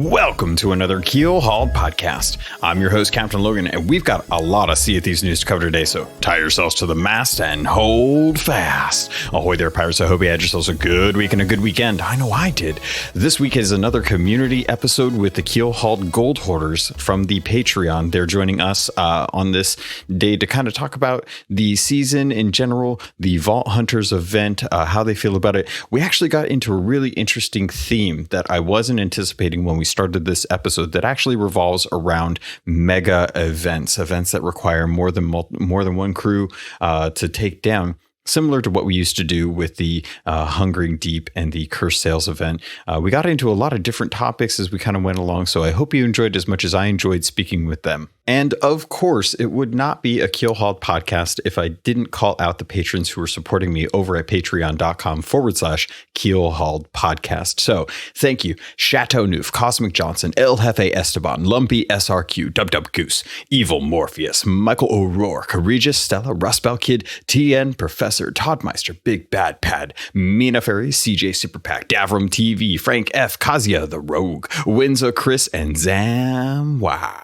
Welcome to another Keelhauled podcast. I'm your host, Captain Logan, and we've got a lot of Sea of Thieves news to cover today, so tie yourselves to the mast and hold fast. Ahoy there, pirates. I hope you had yourselves a good week and a good weekend. I know I did. This week is another community episode with the Keelhauled Gold Hoarders from the Patreon. They're joining us on this day to kind of talk about the season in general, the Vault Hunters event, how they feel about it. We actually got into a really interesting theme that I wasn't anticipating when we started this episode that actually revolves around mega events that require more than one crew to take down. Similar to what we used to do with the Hungering Deep and the Cursed Sails event. We got into a lot of different topics as we kind of went along, so I hope you enjoyed as much as I enjoyed speaking with them. And of course, it would not be a Keelhauled podcast if I didn't call out the patrons who are supporting me over at patreon.com/Keelhauled podcast. So thank you, Chateau Neuf, Cosmic Johnson, El Jefe Esteban, Lumpy SRQ, Dub Goose, Evil Morpheus, Michael O'Rourke, Regis Stella, Rustbell Kid, TN, Professor, Toddmeister, Big Bad Pad, Mina Ferry, CJ Superpack, Davram TV, Frank F, Kazia the Rogue, Windsor Chris, and Zam. Wow.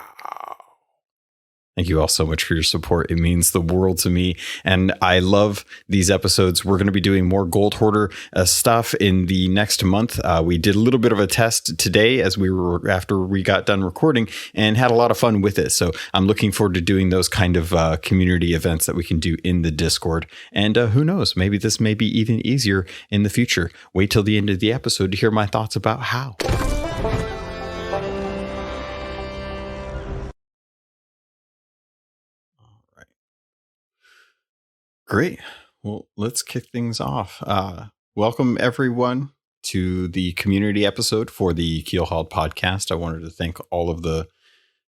Thank you all so much for your support. It means the world to me, and I love these episodes. We're going to be doing more Gold Hoarder stuff in the next month. We did a little bit of a test today after we got done recording and had a lot of fun with it. So I'm looking forward to doing those kind of community events that we can do in the Discord. And who knows, maybe this may be even easier in the future. Wait till the end of the episode to hear my thoughts about how. Great. Well, let's kick things off. Welcome, everyone, to the community episode for the Keelhauled podcast. I wanted to thank all of the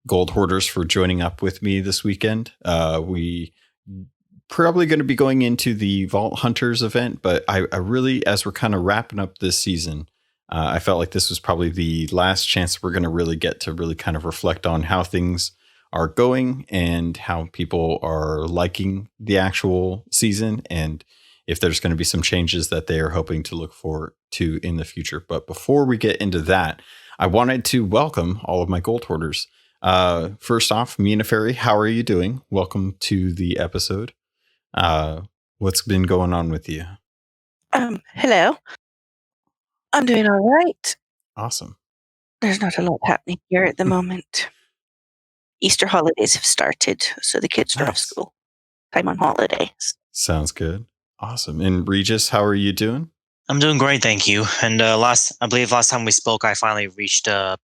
Gold Hoarders for joining up with me this weekend. We probably going to be going into the Vault Hunters event, but I really, as we're kind of wrapping up this season, I felt like this was probably the last chance we're going to really get to really kind of reflect on how things are going and how people are liking the actual season, and if there's going to be some changes that they are hoping to look forward to in the future. But before we get into that, I wanted to welcome all of my Gold Hoarders. First off, Mina Ferry, how are you doing? Welcome to the episode. What's been going on with you? Hello. I'm doing all right. Awesome. There's not a lot happening here at the moment. Easter holidays have started, so the kids are off school. Time on holidays. Sounds good. Awesome. And Regis, how are you doing? I'm doing great, thank you. And I believe last time we spoke, I finally reached rank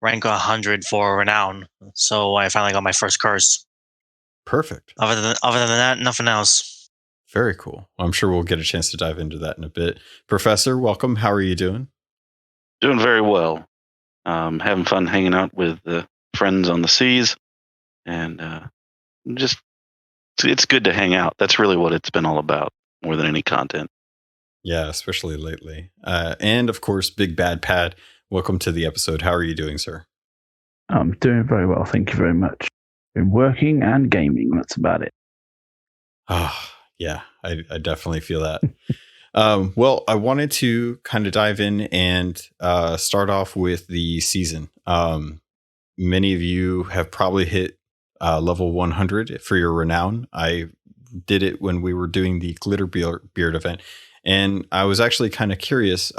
100 for renown. So I finally got my first curse. Perfect. Other than that, nothing else. Very cool. I'm sure we'll get a chance to dive into that in a bit. Professor, welcome. How are you doing? Doing very well. Having fun hanging out with friends on the seas, and just it's good to hang out. That's really what it's been all about, more than any content. Yeah, especially lately. And of course, Big Bad Pad, welcome to the episode. How are you doing, sir? I'm doing very well, thank you very much. Been working and gaming, that's about it. Yeah, I definitely feel that. Well, I wanted to kind of dive in and start off with the season. Many of you have probably hit level 100 for your renown. I did it when we were doing the Glitter Beard event. And I was actually kind of curious,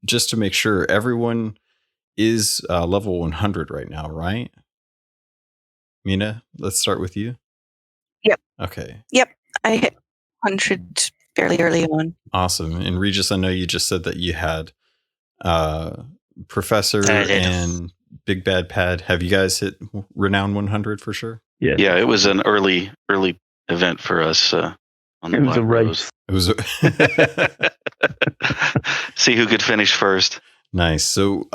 just to make sure everyone is level 100 right now, right? Mina, let's start with you. Yep. Okay. Yep. I hit 100 fairly early on. Awesome. And Regis, I know you just said that you had Professor and Big Bad Pad. Have you guys hit Renown 100 for sure? Yeah, it was an early event for us. On the it was a race. It was see who could finish first. Nice. So,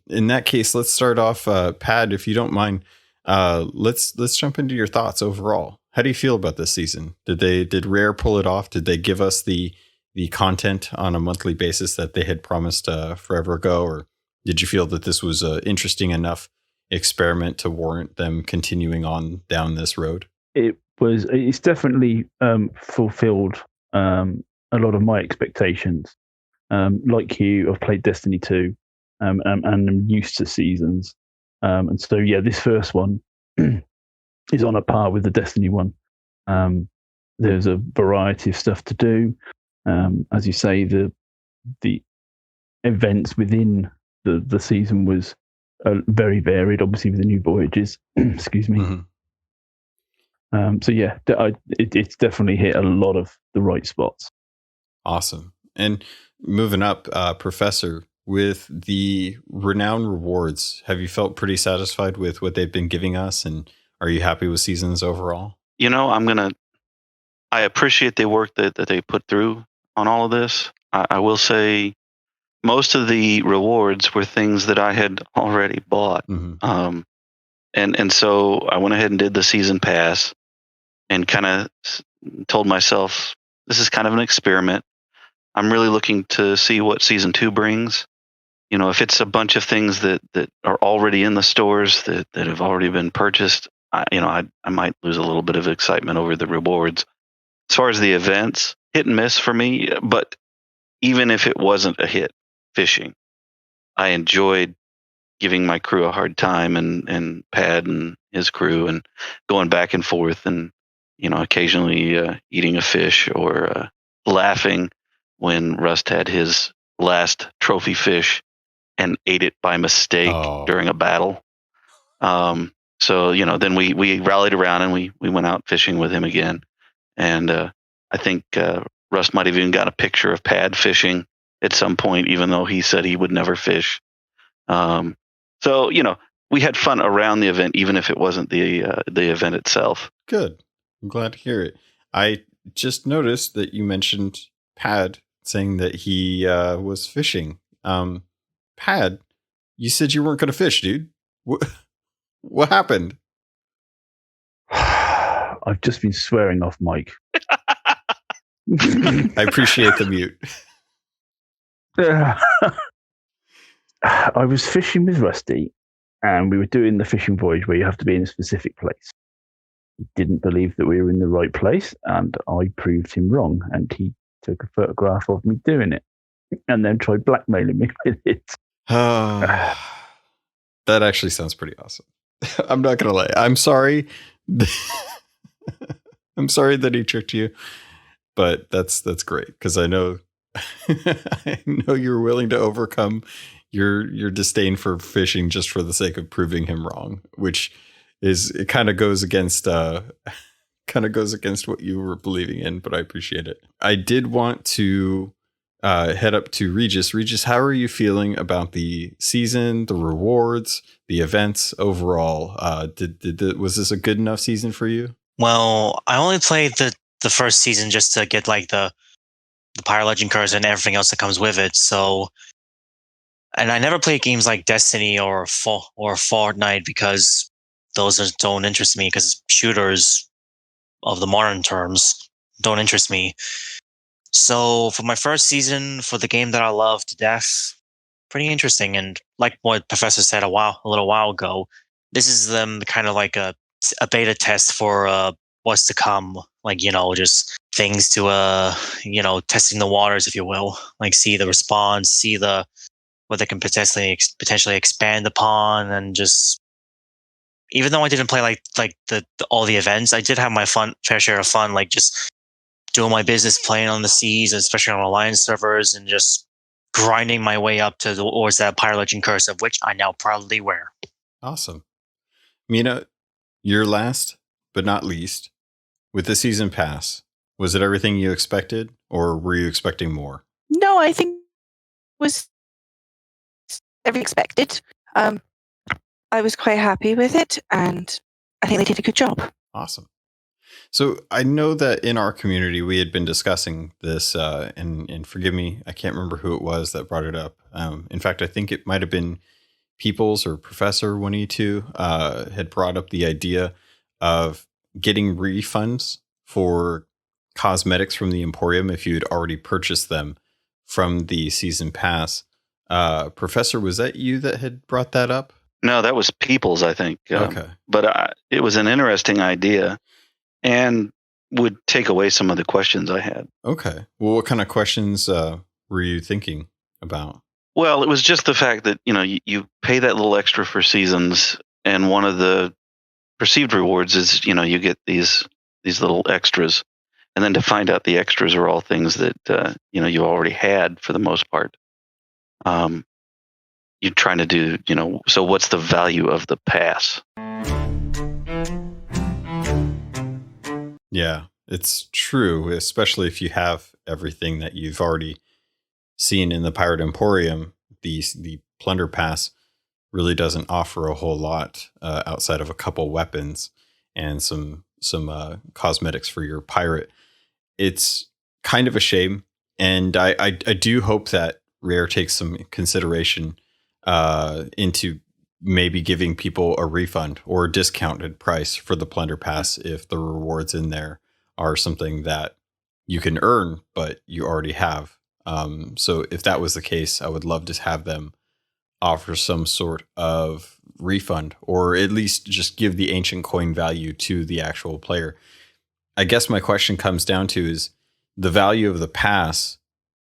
in that case, let's start off. Pad, if you don't mind, let's jump into your thoughts overall. How do you feel about this season? Did Rare pull it off? Did they give us the content on a monthly basis that they had promised forever ago, or did you feel that this was an interesting enough experiment to warrant them continuing on down this road? It's definitely fulfilled a lot of my expectations. Like you, I've played Destiny 2, and I'm used to seasons. And so, yeah, this first one is on a par with the Destiny one. There's a variety of stuff to do. As you say, the events within the season was very varied, obviously with the new voyages. Excuse me. Mm-hmm. So yeah, it's definitely hit a lot of the right spots. Awesome. And moving up, Professor, with the renown rewards, have you felt pretty satisfied with what they've been giving us? And are you happy with seasons overall? You know, I appreciate the work that they put through on all of this. I will say most of the rewards were things that I had already bought. Mm-hmm. And so I went ahead and did the season pass and kind of told myself, this is kind of an experiment. I'm really looking to see what season 2 brings. You know, if it's a bunch of things that are already in the stores that have already been purchased, I might lose a little bit of excitement over the rewards. As far as the events, hit and miss for me. But even if it wasn't a hit, fishing, I enjoyed giving my crew a hard time and Pad and his crew and going back and forth and, occasionally eating a fish or laughing when Rust had his last trophy fish and ate it by mistake during a battle. So, then we rallied around and we went out fishing with him again. And I think Rust might have even got a picture of Pad fishing at some point, even though he said he would never fish. So, we had fun around the event, even if it wasn't the event itself. Good. I'm glad to hear it. I just noticed that you mentioned Pad saying that he was fishing. Pad, you said you weren't going to fish, dude. What happened? I've just been swearing off mic. I appreciate the mute. I was fishing with Rusty, and we were doing the fishing voyage where you have to be in a specific place. He didn't believe that we were in the right place, and I proved him wrong, and he took a photograph of me doing it, and then tried blackmailing me with it. That actually sounds pretty awesome. I'm not going to lie. I'm sorry. I'm sorry that he tricked you, but that's great because I know you're willing to overcome your disdain for fishing just for the sake of proving him wrong, which it kind of goes against what you were believing in, but I appreciate it. I did want to head up to Regis. Regis, how are you feeling about the season, the rewards, the events overall? Was this a good enough season for you? Well, I only played the first season just to get like the Pyro Legend Curse and everything else that comes with it. So, and I never played games like Destiny or Fortnite because those don't interest me because shooters of the modern terms don't interest me. So for my first season, for the game that I love to death, pretty interesting. And like what Professor said a little while ago, this is kind of like a beta test for what's to come. Like, just things to testing the waters, if you will. Like see the response, see what they can potentially expand upon, and just even though I didn't play like all the events, I did have my fair share of fun, like just doing my business, playing on the seas, especially on Alliance servers, and just grinding my way up towards that Pyro Legend Curse, of which I now proudly wear. Awesome. Mina, your last but not least, with the season pass, was it everything you expected, or were you expecting more? No, I think it was everything expected. I was quite happy with it, and I think they did a good job. Awesome. So I know that in our community we had been discussing this, and forgive me, I can't remember who it was that brought it up. In fact, I think it might have been Peoples or Professor 1E2 had brought up the idea of getting refunds for cosmetics from the Emporium if you had already purchased them from the season pass. Professor, was that you that had brought that up? No, that was Peoples, I think. Okay. But it was an interesting idea and would take away some of the questions I had. Okay. Well, what kind of questions were you thinking about? Well, it was just the fact that you pay that little extra for seasons, and one of the perceived rewards is you get these little extras, and then to find out the extras are all things that you already had for the most part. You're trying to do so what's the value of the pass? Yeah, it's true, especially if you have everything that you've already seen in the Pirate Emporium. The Plunder Pass really doesn't offer a whole lot outside of a couple weapons and some cosmetics for your pirate. It's kind of a shame, and I do hope that Rare takes some consideration into maybe giving people a refund or a discounted price for the Plunder Pass if the rewards in there are something that you can earn but you already have. So if that was the case, I would love to have them offer some sort of refund, or at least just give the ancient coin value to the actual player. I guess my question comes down to is the value of the pass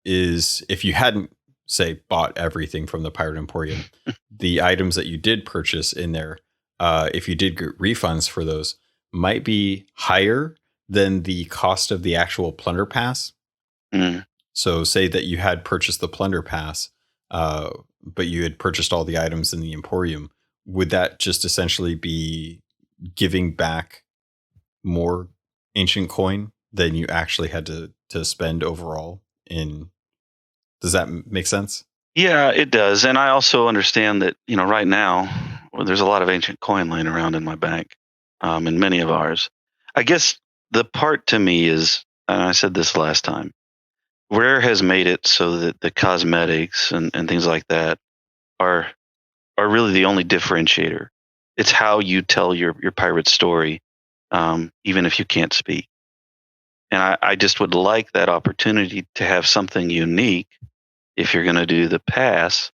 is, if you hadn't, say, bought everything from the Pirate Emporium, the items that you did purchase in there, if you did get refunds for those, might be higher than the cost of the actual Plunder Pass. Mm. So say that you had purchased the Plunder Pass, but you had purchased all the items in the Emporium. Would that just essentially be giving back more ancient coin than you actually had to spend overall in? Does that make sense? Yeah, it does. And I also understand that, right now, there's a lot of ancient coin laying around in my bank, in many of ours. I guess the part to me is, and I said this last time, Rare has made it so that the cosmetics and things like that are really the only differentiator. It's how you tell your pirate story, even if you can't speak. And I just would like that opportunity to have something unique if you're going to do the pass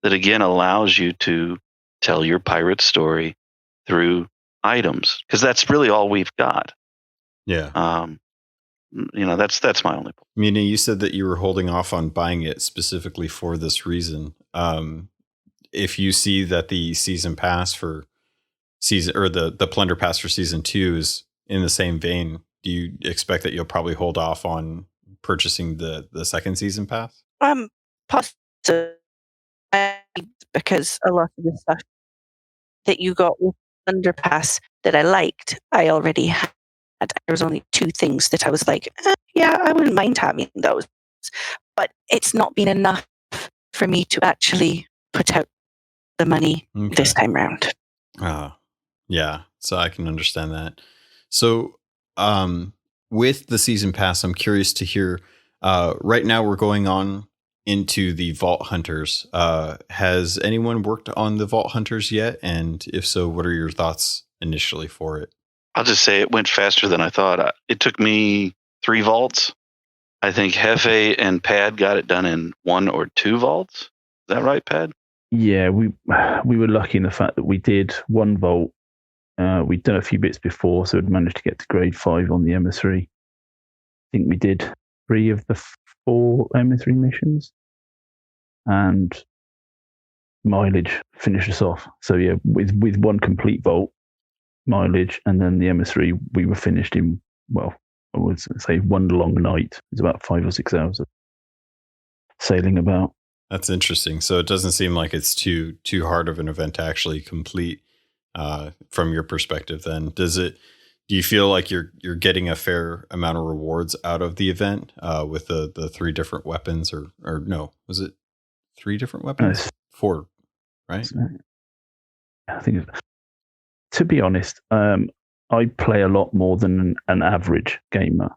that again allows you to tell your pirate story through items, because that's really all we've got. Yeah. That's my only point. Mina, you said that you were holding off on buying it specifically for this reason. If you see that the season pass for season, or the Plunder Pass for season 2 is in the same vein, do you expect that you'll probably hold off on purchasing the second season pass? Possibly, because a lot of the stuff that you got with Underpass that I liked, I already had. There was only 2 things that I was like, yeah, I wouldn't mind having those. But it's not been enough for me to actually put out the money this time round. Yeah, so I can understand that. So with the season pass, I'm curious to hear, right now we're going on into the Vault Hunters. Has anyone worked on the Vault Hunters yet? And if so, what are your thoughts initially for it? I'll just say it went faster than I thought. It took me 3 vaults. I think Hefe and Pad got it done in 1 or 2 vaults. Is that right, Pad? Yeah, we were lucky in the fact that we did 1 vault. We'd done a few bits before, so we'd managed to get to grade 5 on the emissary. I think we did 3 of the 4 emissary missions, and mileage finished us off. So yeah, with 1 complete vault, mileage, and then the emissary, we were finished in, well, I would say 1 long night. It was about 5 or 6 hours of sailing about. That's interesting. So it doesn't seem like it's too hard of an event to actually complete, from your perspective. Then do you feel like you're getting a fair amount of rewards out of the event with the 3 different weapons, or no, was it 3 different weapons? 4, right? I think, to be honest, I play a lot more than an average gamer.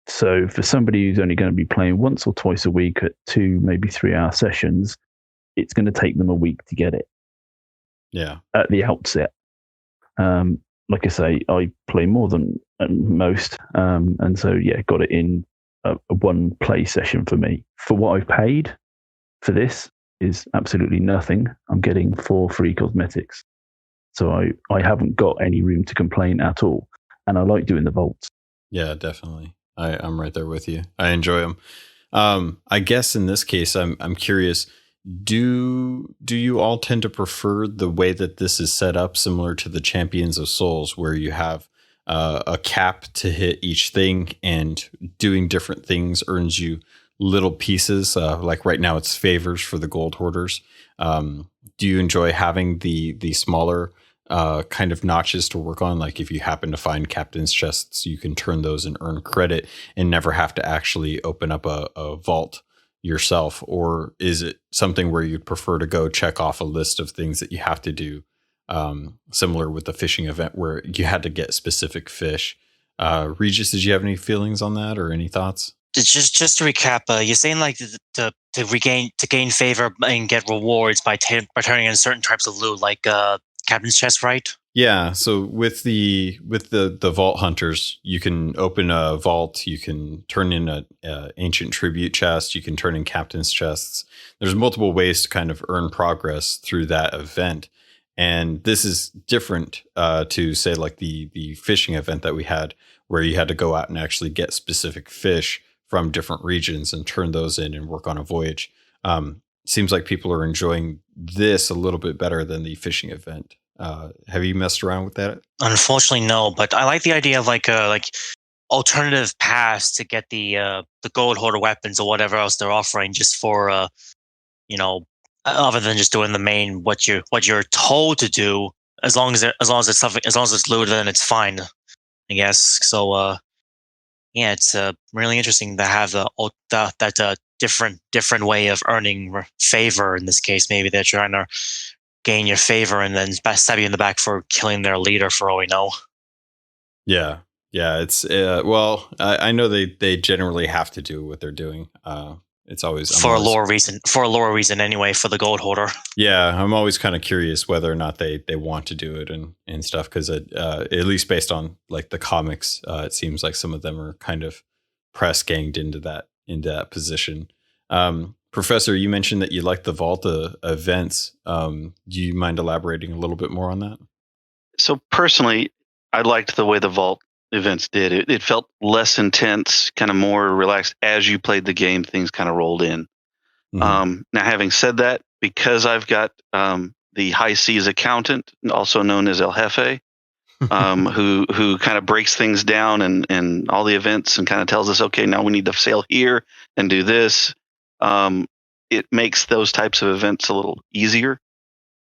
So for somebody who's only going to be playing once or twice a week at 2, maybe 3-hour sessions, it's going to take them a week to get it. Yeah. At the outset. Like I say, I play more than most. And so, yeah, got it in a 1 play session for me. For what I've paid for this is absolutely nothing. I'm getting 4 free cosmetics. So I haven't got any room to complain at all. And I like doing the vaults. Yeah, definitely. I'm right there with you. I enjoy them. I guess in this case, I'm curious. Do you all tend to prefer the way that this is set up, similar to the Champions of Souls, where you have a cap to hit each thing, and doing different things earns you little pieces? Like right now, it's favors for the gold hoarders. Do you enjoy having the smaller kind of notches to work on? Like if you happen to find captain's chests, you can turn those and earn credit and never have to actually open up a vault yourself? Or is it something where you'd prefer to go check off a list of things that you have to do, similar with the fishing event where you had to get specific fish? Regis, did you have any feelings on that or any thoughts? Just to recap, you're saying like to gain favor and get rewards by turning in certain types of loot, like captain's chest, right? Yeah, so with the vault hunters, you can open a vault, you can turn in a ancient tribute chest, you can turn in captain's chests. There's multiple ways to kind of earn progress through that event, and this is different to say like the fishing event that we had, where you had to go out and actually get specific fish from different regions and turn those in and work on a voyage. Seems like people are enjoying this a little bit better than the fishing event. Have you messed around with that? Unfortunately, no. But I like the idea of like alternative paths to get the gold hoarder weapons or whatever else they're offering, just for you know, other than just doing the main what you're told to do. As long as it's something, as long as it's looted, then it's fine, I guess. So yeah, it's really interesting to have that different way of earning favor. In this case, maybe they're trying to gain your favor and then stab you in the back for killing their leader, for all we know. Yeah, yeah. It's well, I know they generally have to do what they're doing. It's always For a lore reason. For a lore reason, anyway. For the gold hoarder. Yeah, I'm always kind of curious whether or not they want to do it and stuff, because at least based on like the comics, it seems like some of them are kind of press ganged into that position. Professor, you mentioned that you like the vault events. Do you mind elaborating a little bit more on that? So personally, I liked the way the vault events did. It felt less intense, kind of more relaxed. As you played the game, things kind of rolled in. Mm-hmm. Now, having said that, because I've got the high seas accountant, also known as El Jefe, who kind of breaks things down and all the events and kind of tells us, okay, now we need to sail here and do this. It makes those types of events a little easier.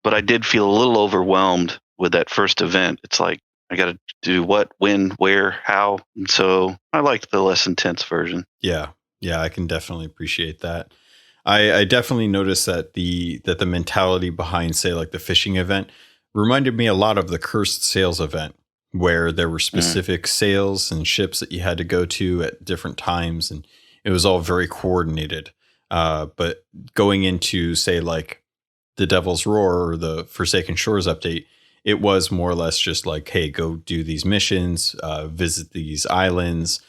But I did feel a little overwhelmed with that first event. It's like, I got to do what, when, where, how. And so I liked the less intense version. Yeah, I can definitely appreciate that. I definitely noticed that the mentality behind, say, like the fishing event reminded me a lot of the Cursed Sails event, where there were specific sails and ships that you had to go to at different times, and it was all very coordinated. But going into, say, like the Devil's Roar or the Forsaken Shores update, it was more or less just like, hey, go do these missions, visit these islands,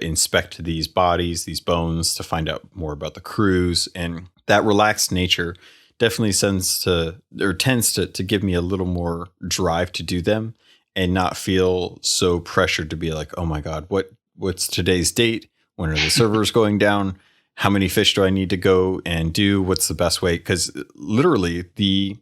inspect these bodies, these bones, to find out more about the crews. And that relaxed nature definitely tends to give me a little more drive to do them and not feel so pressured to be like, oh my God, what's today's date? When are the servers going down? How many fish do I need to go and do? What's the best way? Because literally the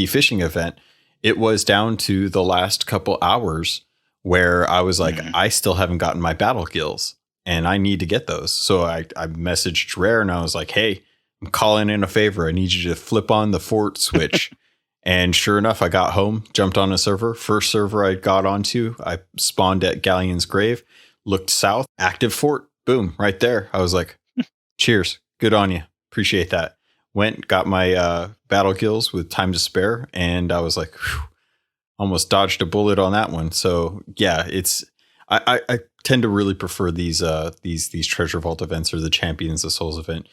fishing event, it was down to the last couple hours where I was like, I still haven't gotten my battle gills and I need to get those. So I messaged Rare and I was like, hey, I'm calling in a favor. I need you to flip on the fort switch. And sure enough, I got home, jumped on a server. First server I got onto, I spawned at Galleon's Grave, looked south, active fort, boom, right there. I was like, cheers. Good on you. Appreciate that. Went, got my battle gills with time to spare. And I was like, whew, almost dodged a bullet on that one. So yeah, it's I tend to really prefer these treasure vault events or the Champions of Souls event.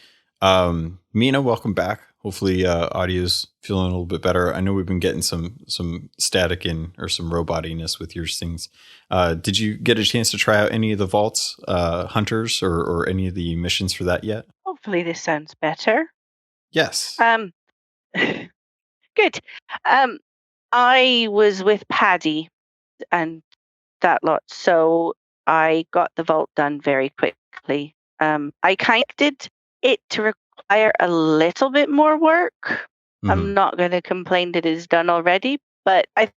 Mina, welcome back. Hopefully audio's feeling a little bit better. I know we've been getting some static in or some robotiness with your things. Did you get a chance to try out any of the vaults, hunters, or any of the missions for that yet? Hopefully this sounds better. Yes. Good. I was with Paddy and that lot, so I got the vault done very quickly. I kind of did it to require a little bit more work. I'm not going to complain that it's done already, but I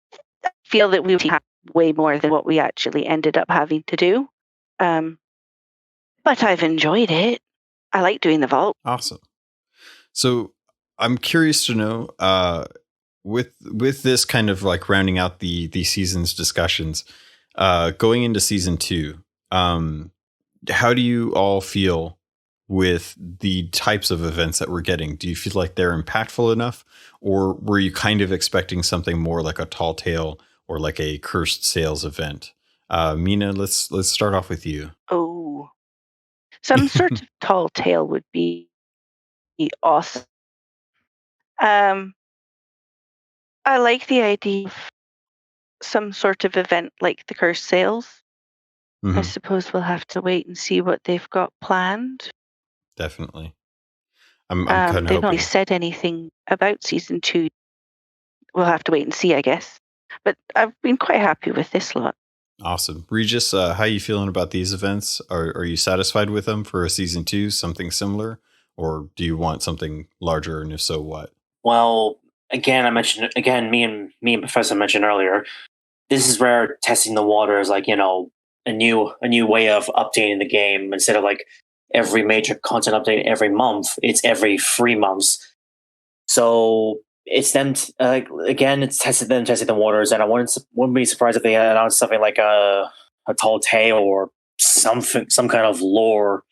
feel that we have way more than what we actually ended up having to do. But I've enjoyed it. I like doing the vault. Awesome. So I'm curious to know, with this kind of like rounding out the season's discussions, going into season 2, how do you all feel with the types of events that we're getting? Do you feel like they're impactful enough, or were you kind of expecting something more like a Tall Tale or like a Cursed Sails event? Mina, let's start off with you. Oh, some sort of tall tale would be awesome. I like the idea of some sort of event like the Cursed Sails. I suppose we'll have to wait and see what they've got planned. Definitely. I'm kind of They've not hoping. really said anything about season 2. We'll have to wait and see, I guess. But I've been quite happy with this lot. Awesome. Regis, how are you feeling about these events? Are you satisfied with them for a season 2, something similar? Or do you want something larger, and if so, what? Well, again, me and Professor mentioned earlier, this is where testing the water is like, a new way of updating the game. Instead of like every major content update every month, it's every 3 months. So it's them again. It's testing the waters, and I wouldn't be surprised if they announced something like a Tall Tale or some kind of lore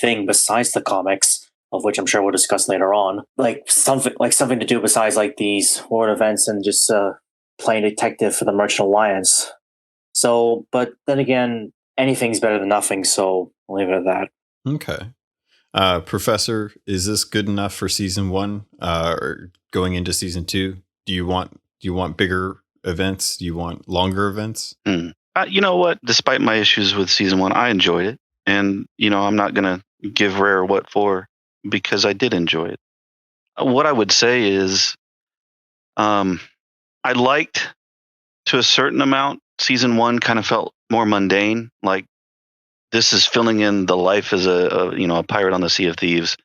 thing besides the comics, of which I'm sure we'll discuss later on. Like something to do besides like these world events and just playing detective for the Merchant Alliance. So, but then again, anything's better than nothing. So I'll leave it at that. Okay. Professor, is this good enough for season 1? Or going into season 2? Do you want bigger events? Do you want longer events? You know what? Despite my issues with season 1, I enjoyed it, and I'm not gonna give Rare what for, because I did enjoy it. What I would say is, I liked, to a certain amount, season 1 kind of felt more mundane. Like, this is filling in the life as a pirate on the Sea of Thieves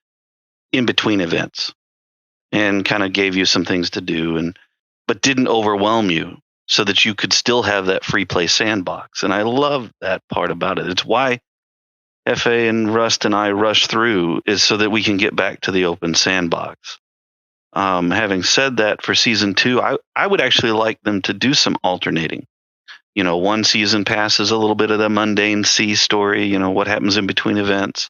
in between events, and kind of gave you some things to do, but didn't overwhelm you, so that you could still have that free play sandbox. And I love that part about it. It's why FA and Rust and I rush through, is so that we can get back to the open sandbox. Having said that, for season 2, I would actually like them to do some alternating. One season passes a little bit of the mundane sea story, what happens in between events.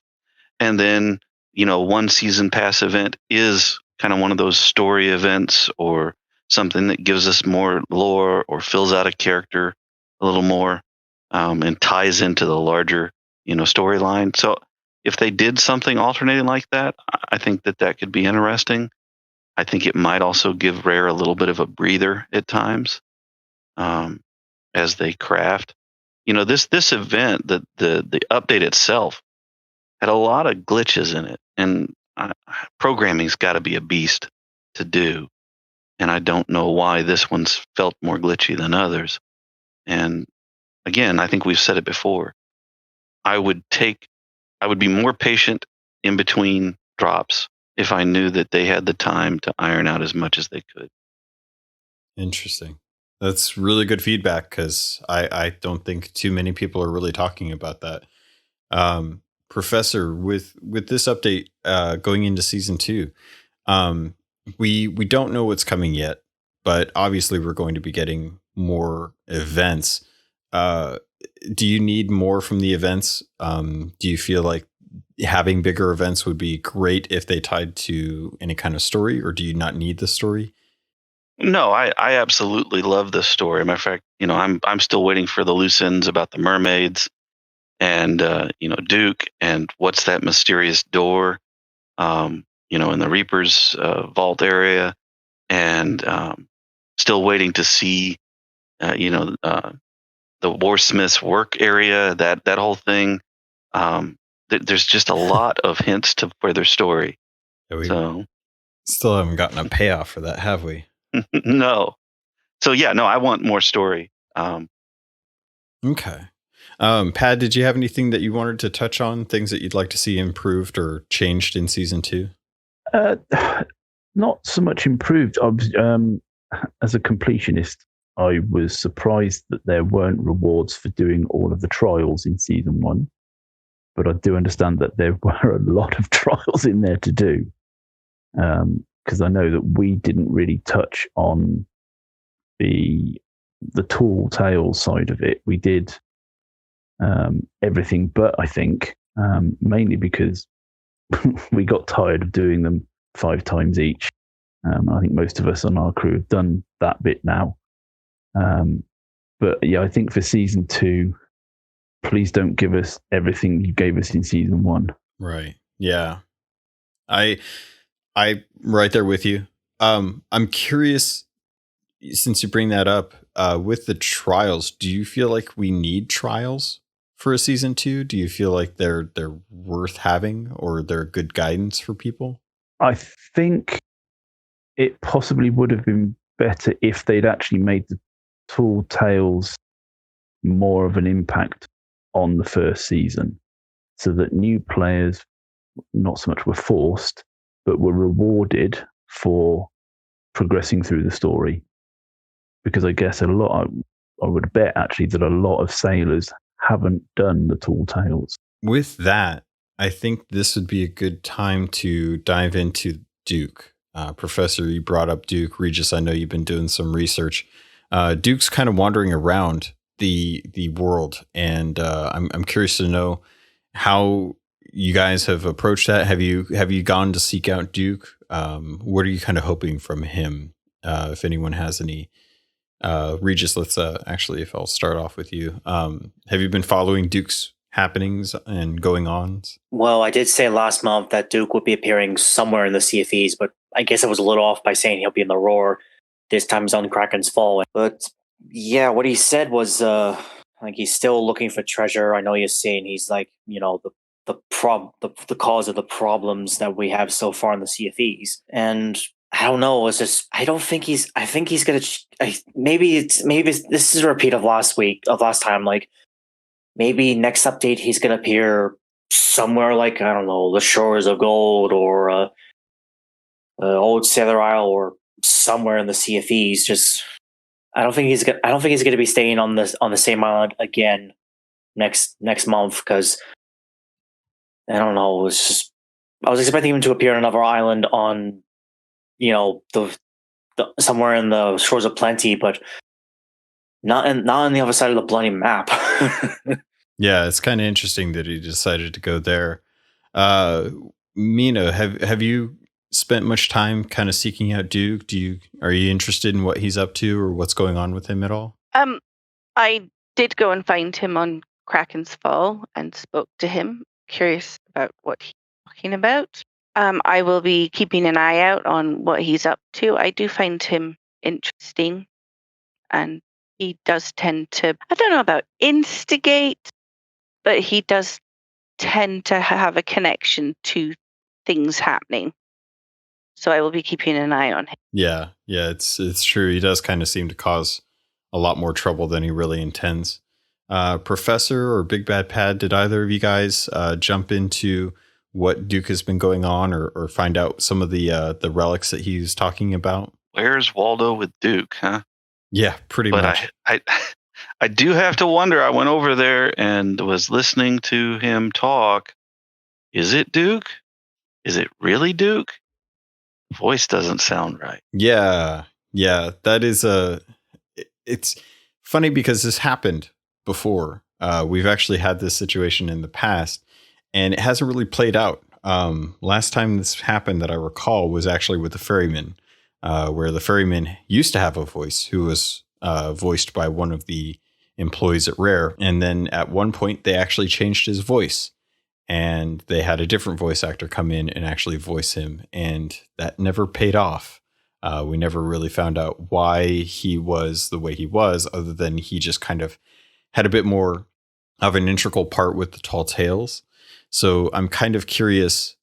And then, one season pass event is kind of one of those story events, or something that gives us more lore or fills out a character a little more, and ties into the larger, storyline. So if they did something alternating like that, I think that could be interesting. I think it might also give Rare a little bit of a breather at times, as they craft. This event, the update itself, had a lot of glitches in it, and programming's got to be a beast to do. And I don't know why this one's felt more glitchy than others. And again, I think we've said it before. I would be more patient in between drops if I knew that they had the time to iron out as much as they could. Interesting. That's really good feedback, because I don't think too many people are really talking about that. Professor, with this update going into season 2, we don't know what's coming yet, but obviously we're going to be getting more events. Do you need more from the events? Do you feel like having bigger events would be great if they tied to any kind of story, or do you not need the story? No, I absolutely love this story. Matter of fact, I'm still waiting for the loose ends about the mermaids, and Duke, and what's that mysterious door, in the Reaper's vault area, and still waiting to see, the Warsmith's work area, that whole thing. There's just a lot of hints to further story. Yeah, we So still haven't gotten a payoff for that, have we? no. So yeah, no, I want more story. Okay. Pat, did you have anything that you wanted to touch on? Things that you'd like to see improved or changed in season 2? Not so much improved. As a completionist, I was surprised that there weren't rewards for doing all of the trials in season 1. But I do understand that there were a lot of trials in there to do. Because I know that we didn't really touch on the tall tales side of it. We did everything but, I think, mainly because we got tired of doing them 5 times each. I think most of us on our crew have done that bit now. But yeah, I think for season 2, please don't give us everything you gave us in season 1. Right. Yeah. I right there with you. I'm curious, since you bring that up, with the trials, do you feel like we need trials for a season 2? Do you feel like they're worth having, or they're good guidance for people? I think it possibly would have been better if they'd actually made the tall tales more of an impact on the first season, so that new players not so much were forced, but were rewarded for progressing through the story. Because I guess I would bet actually that a lot of sailors haven't done the tall tales. With that, I think this would be a good time to dive into Duke. Professor, you brought up Duke. Regis, I know you've been doing some research. Duke's kind of wandering around the world, and I'm curious to know how you guys have approached that. Have you gone to seek out Duke? What are you kind of hoping from him? If anyone has any, Regis, let's actually, if I'll start off with you, have you been following Duke's happenings and going ons? Well, I did say last month that Duke would be appearing somewhere in the Sea of Thieves, but I guess I was a little off by saying he'll be in the Roar. This time he's on Kraken's Fall. But yeah, what he said was like he's still looking for treasure. I know he's saying he's like, the cause of the problems that we have so far in the Sea of Thieves. And I don't know. It's just I think he's gonna. Maybe this is a repeat of last time. Like maybe next update he's gonna appear somewhere like, I don't know, the Shores of Gold or Old Sailor Isle or somewhere in the Sea of Thieves. Just I don't think he's gonna be staying on the same island again next month, because I don't know. It's just I was expecting him to appear on another island on, the somewhere in the Shores of Plenty, but not on the other side of the bloody map. Yeah, it's kind of interesting that he decided to go there. Mina, have you spent much time kind of seeking out Duke? Are you interested in what he's up to or what's going on with him at all? I did go and find him on Kraken's Fall and spoke to him, curious about what he's talking about. I will be keeping an eye out on what he's up to. I do find him interesting, and he does tend to, I don't know about instigate, but he does tend to have a connection to things happening. So I will be keeping an eye on him. Yeah, it's true. He does kind of seem to cause a lot more trouble than he really intends. Professor or Big Bad Pad, did either of you guys jump into what Duke has been going on, or find out some of the relics that he's talking about? Where's Waldo with Duke, huh? Yeah, pretty much. I do have to wonder. I went over there and was listening to him talk. Is it Duke? Is it really Duke? Voice doesn't sound right. Yeah, that is it's funny because this happened before. We've actually had this situation in the past, and it hasn't really played out. Last time this happened that I recall was actually with the ferryman, where the ferryman used to have a voice who was voiced by one of the employees at Rare. And then at one point they actually changed his voice, and they had a different voice actor come in and actually voice him. And that never paid off. We never really found out why he was the way he was, other than he just kind of had a bit more of an integral part with the Tall Tales. So I'm kind of curious,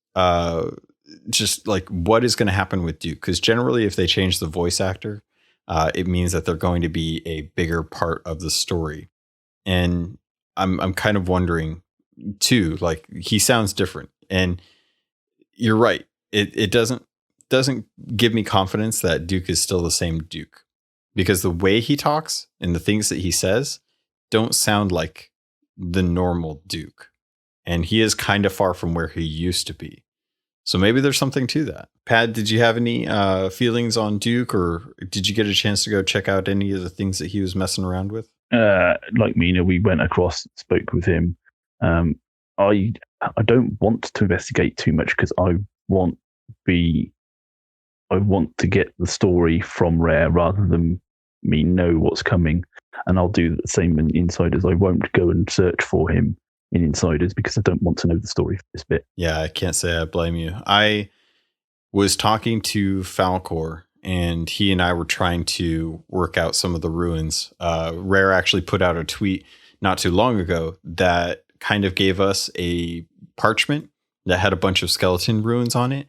just like what is going to happen with Duke? Because generally, if they change the voice actor, it means that they're going to be a bigger part of the story. And I'm kind of wondering too, like he sounds different, and you're right. It doesn't give me confidence that Duke is still the same Duke, because the way he talks and the things that he says don't sound like the normal Duke, and he is kind of far from where he used to be. So maybe there's something to that. Pat, did you have any feelings on Duke, or did you get a chance to go check out any of the things that he was messing around with? Like Mina, we went across, spoke with him. I don't want to investigate too much because I want to get the story from Rare rather than me know what's coming. And I'll do the same in Insiders. I won't go and search for him in Insiders because I don't want to know the story for this bit. Yeah, I can't say I blame you. I was talking to Falcor, and he and I were trying to work out some of the ruins. Rare actually put out a tweet not too long ago that kind of gave us a parchment that had a bunch of skeleton ruins on it.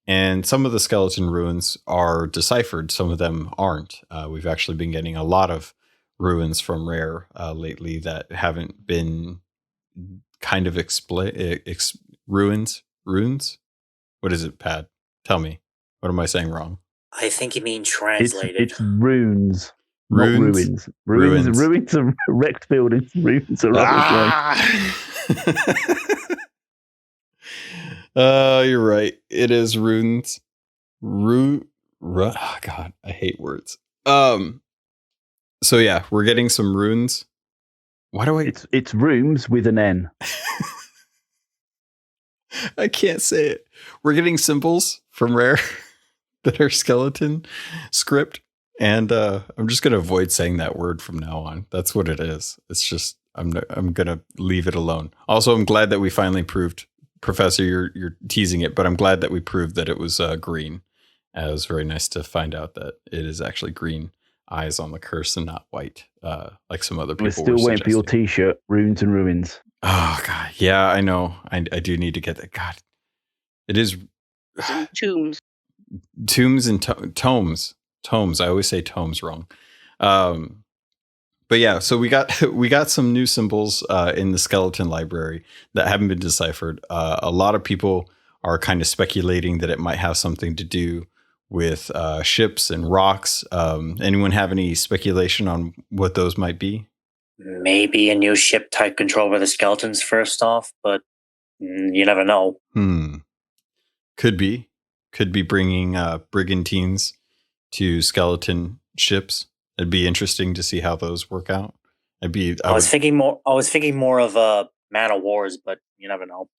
And some of the skeleton ruins are deciphered. Some of them aren't. We've actually been getting a lot of ruins from Rare lately that haven't been kind of ruins. What is it, Pat? Tell me. What am I saying wrong? I think you mean translated. It's runes. Not ruins. Ruins are wrecked buildings. Ruins are you're right. It is runes. Oh God, I hate words. So yeah, we're getting some runes. Why do I? It's rooms with an N. I can't say it. We're getting symbols from Rare that are skeleton script, and I'm just gonna avoid saying that word from now on. That's what it is. It's just I'm gonna leave it alone. Also, I'm glad that we finally proved, Professor, you're teasing it, but I'm glad that we proved that it was green. It was very nice to find out that it is actually green eyes on the curse and not white, like some other people. We're still waiting for your T-shirt, Runes and Ruins. Oh God, yeah, I know. I do need to get that. God, it is Tombs. Tombs and tomes. Tomes. I always say tomes wrong. But yeah, so we got some new symbols in the skeleton library that haven't been deciphered. A lot of people are kind of speculating that it might have something to do with ships and rocks. Anyone have any speculation on what those might be? Maybe a new ship type control by the skeletons first off, but you never know. Could be bringing brigantines to skeleton ships. It'd be interesting to see how those work out. I was thinking more of Man of Wars, but you never know.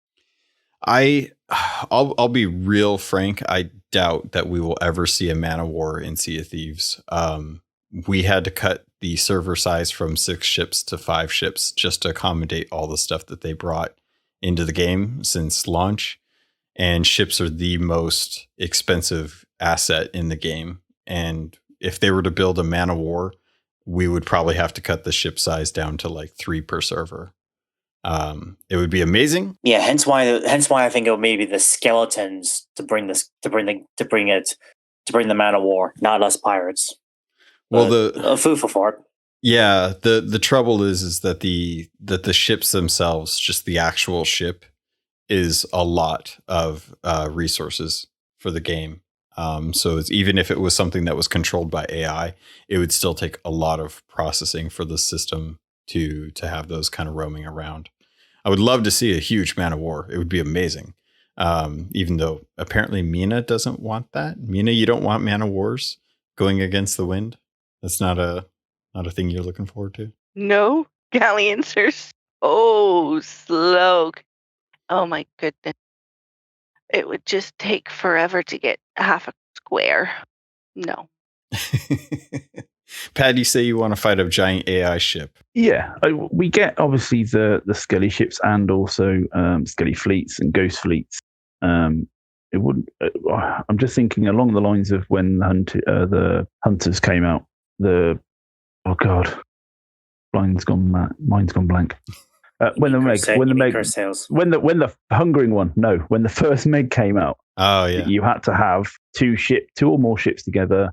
I'll be real frank. I doubt that we will ever see a Man of War in Sea of Thieves. We had to cut the server size from 6 ships to 5 ships just to accommodate all the stuff that they brought into the game since launch. And ships are the most expensive asset in the game. And if they were to build a Man of War, we would probably have to cut the ship size down to like 3 per server. It would be amazing. Yeah, hence why I think it would maybe the skeletons to bring the Man of War, not us pirates. Well, food for thought. Yeah, the trouble is that the ships themselves, just the actual ship, is a lot of resources for the game. So even if it was something that was controlled by AI, it would still take a lot of processing for the system to have those kind of roaming around. I would love to see a huge Man of War. It would be amazing. Even though apparently Mina doesn't want that. Mina, you don't want Man of Wars going against the wind? That's not a thing you're looking forward to? No, galleons are so slow. Oh my goodness. It would just take forever to get half a square. No. Pat, you say you want to fight a giant AI ship. Yeah, we get obviously the Skelly ships and also Skelly fleets and Ghost fleets. It wouldn't. I'm just thinking along the lines of when the Hunters came out. Oh God, mine's gone blank. When the Hungering one, no, when the first Meg came out. Oh yeah, you had to have 2 or more ships together,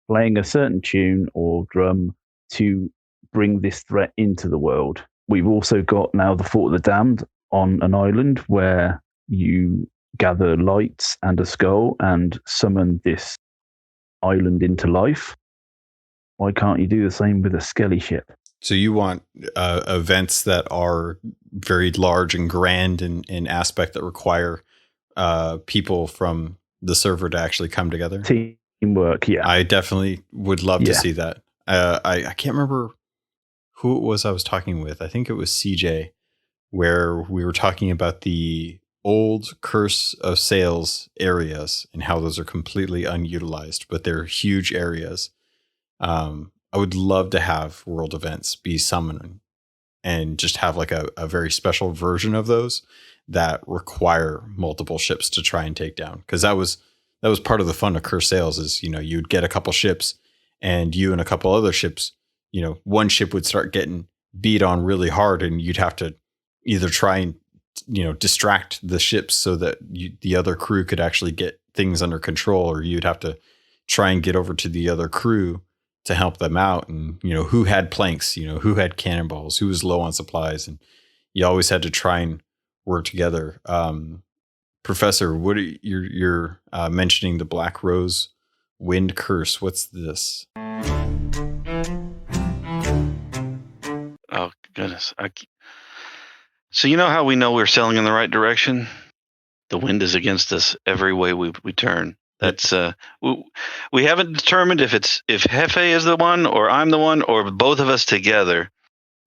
playing a certain tune or drum to bring this threat into the world. we've also got now the Fort of the Damned on an island where you gather lights and a skull and summon this island into life. Why can't you do the same with a skelly ship? So you want events that are very large and grand in aspect that require people from the server to actually come together? Teamwork, yeah. I definitely would love to see that. I can't remember who it was I was talking with. I think it was CJ, where we were talking about the old Curse of Sails areas and how those are completely unutilized, but they're huge areas. I would love to have world events be summoning and just have like a very special version of those that require multiple ships to try and take down. Because that was part of the fun of Curse Sails is, you'd get a couple ships and you and a couple other ships, one ship would start getting beat on really hard and you'd have to either try and, distract the ships so that the other crew could actually get things under control, or you'd have to try and get over to the other crew to help them out. And, who had planks, who had cannonballs, who was low on supplies. And you always had to try and work together. Professor, what are you're mentioning the Black Rose Wind Curse. What's this? Oh, goodness. So you know how we know we're sailing in the right direction? The wind is against us every way we turn. That's we haven't determined if Hefe is the one or I'm the one or both of us together.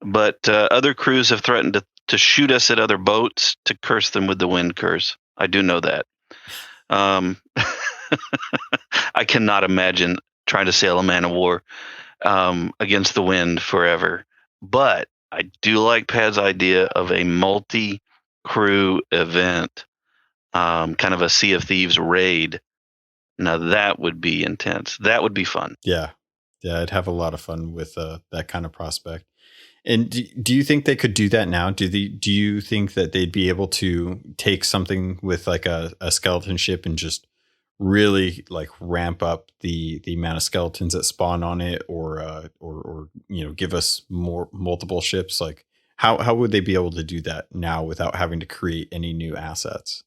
But other crews have threatened to shoot us at other boats to curse them with the wind curse. I do know that. I cannot imagine trying to sail a man of war against the wind forever. But I do like Pad's idea of a multi-crew event, kind of a Sea of Thieves raid. Now that would be intense. That would be fun. Yeah, I'd have a lot of fun with that kind of prospect. And do you think they could do that now? Do you think that they'd be able to take something with like a skeleton ship and just really like ramp up the amount of skeletons that spawn on it, or give us more multiple ships? Like how would they be able to do that now without having to create any new assets?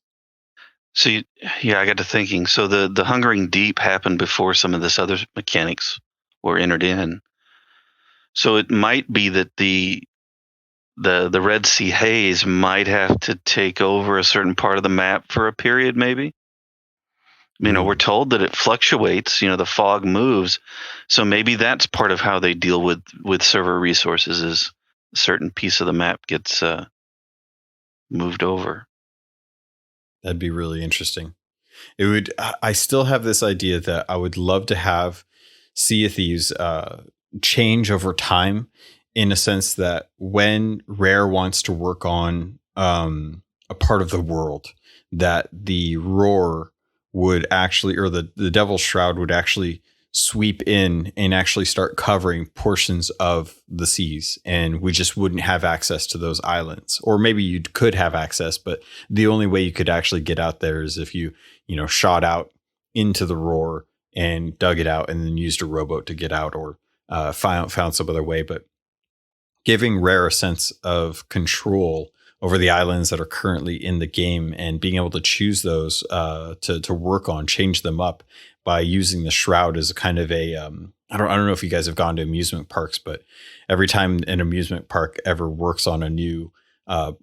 So I got to thinking. So the Hungering Deep happened before some of this other mechanics were entered in. So it might be that the Red Sea haze might have to take over a certain part of the map for a period, maybe. We're told that it fluctuates, the fog moves. So maybe that's part of how they deal with server resources, is a certain piece of the map gets moved over. That'd be really interesting. It would. I still have this idea that I would love to have Sea of Thieves change over time, in a sense that when Rare wants to work on a part of the world, that the Roar would actually, or the Devil's Shroud would actually sweep in and actually start covering portions of the seas, and we just wouldn't have access to those islands. Or maybe you could have access, but the only way you could actually get out there is if you shot out into the Roar and dug it out and then used a rowboat to get out, or found some other way. But giving Rare a sense of control over the islands that are currently in the game and being able to choose those to work on, change them up by using the Shroud as a kind of a I don't know if you guys have gone to amusement parks, but every time an amusement park ever works on a new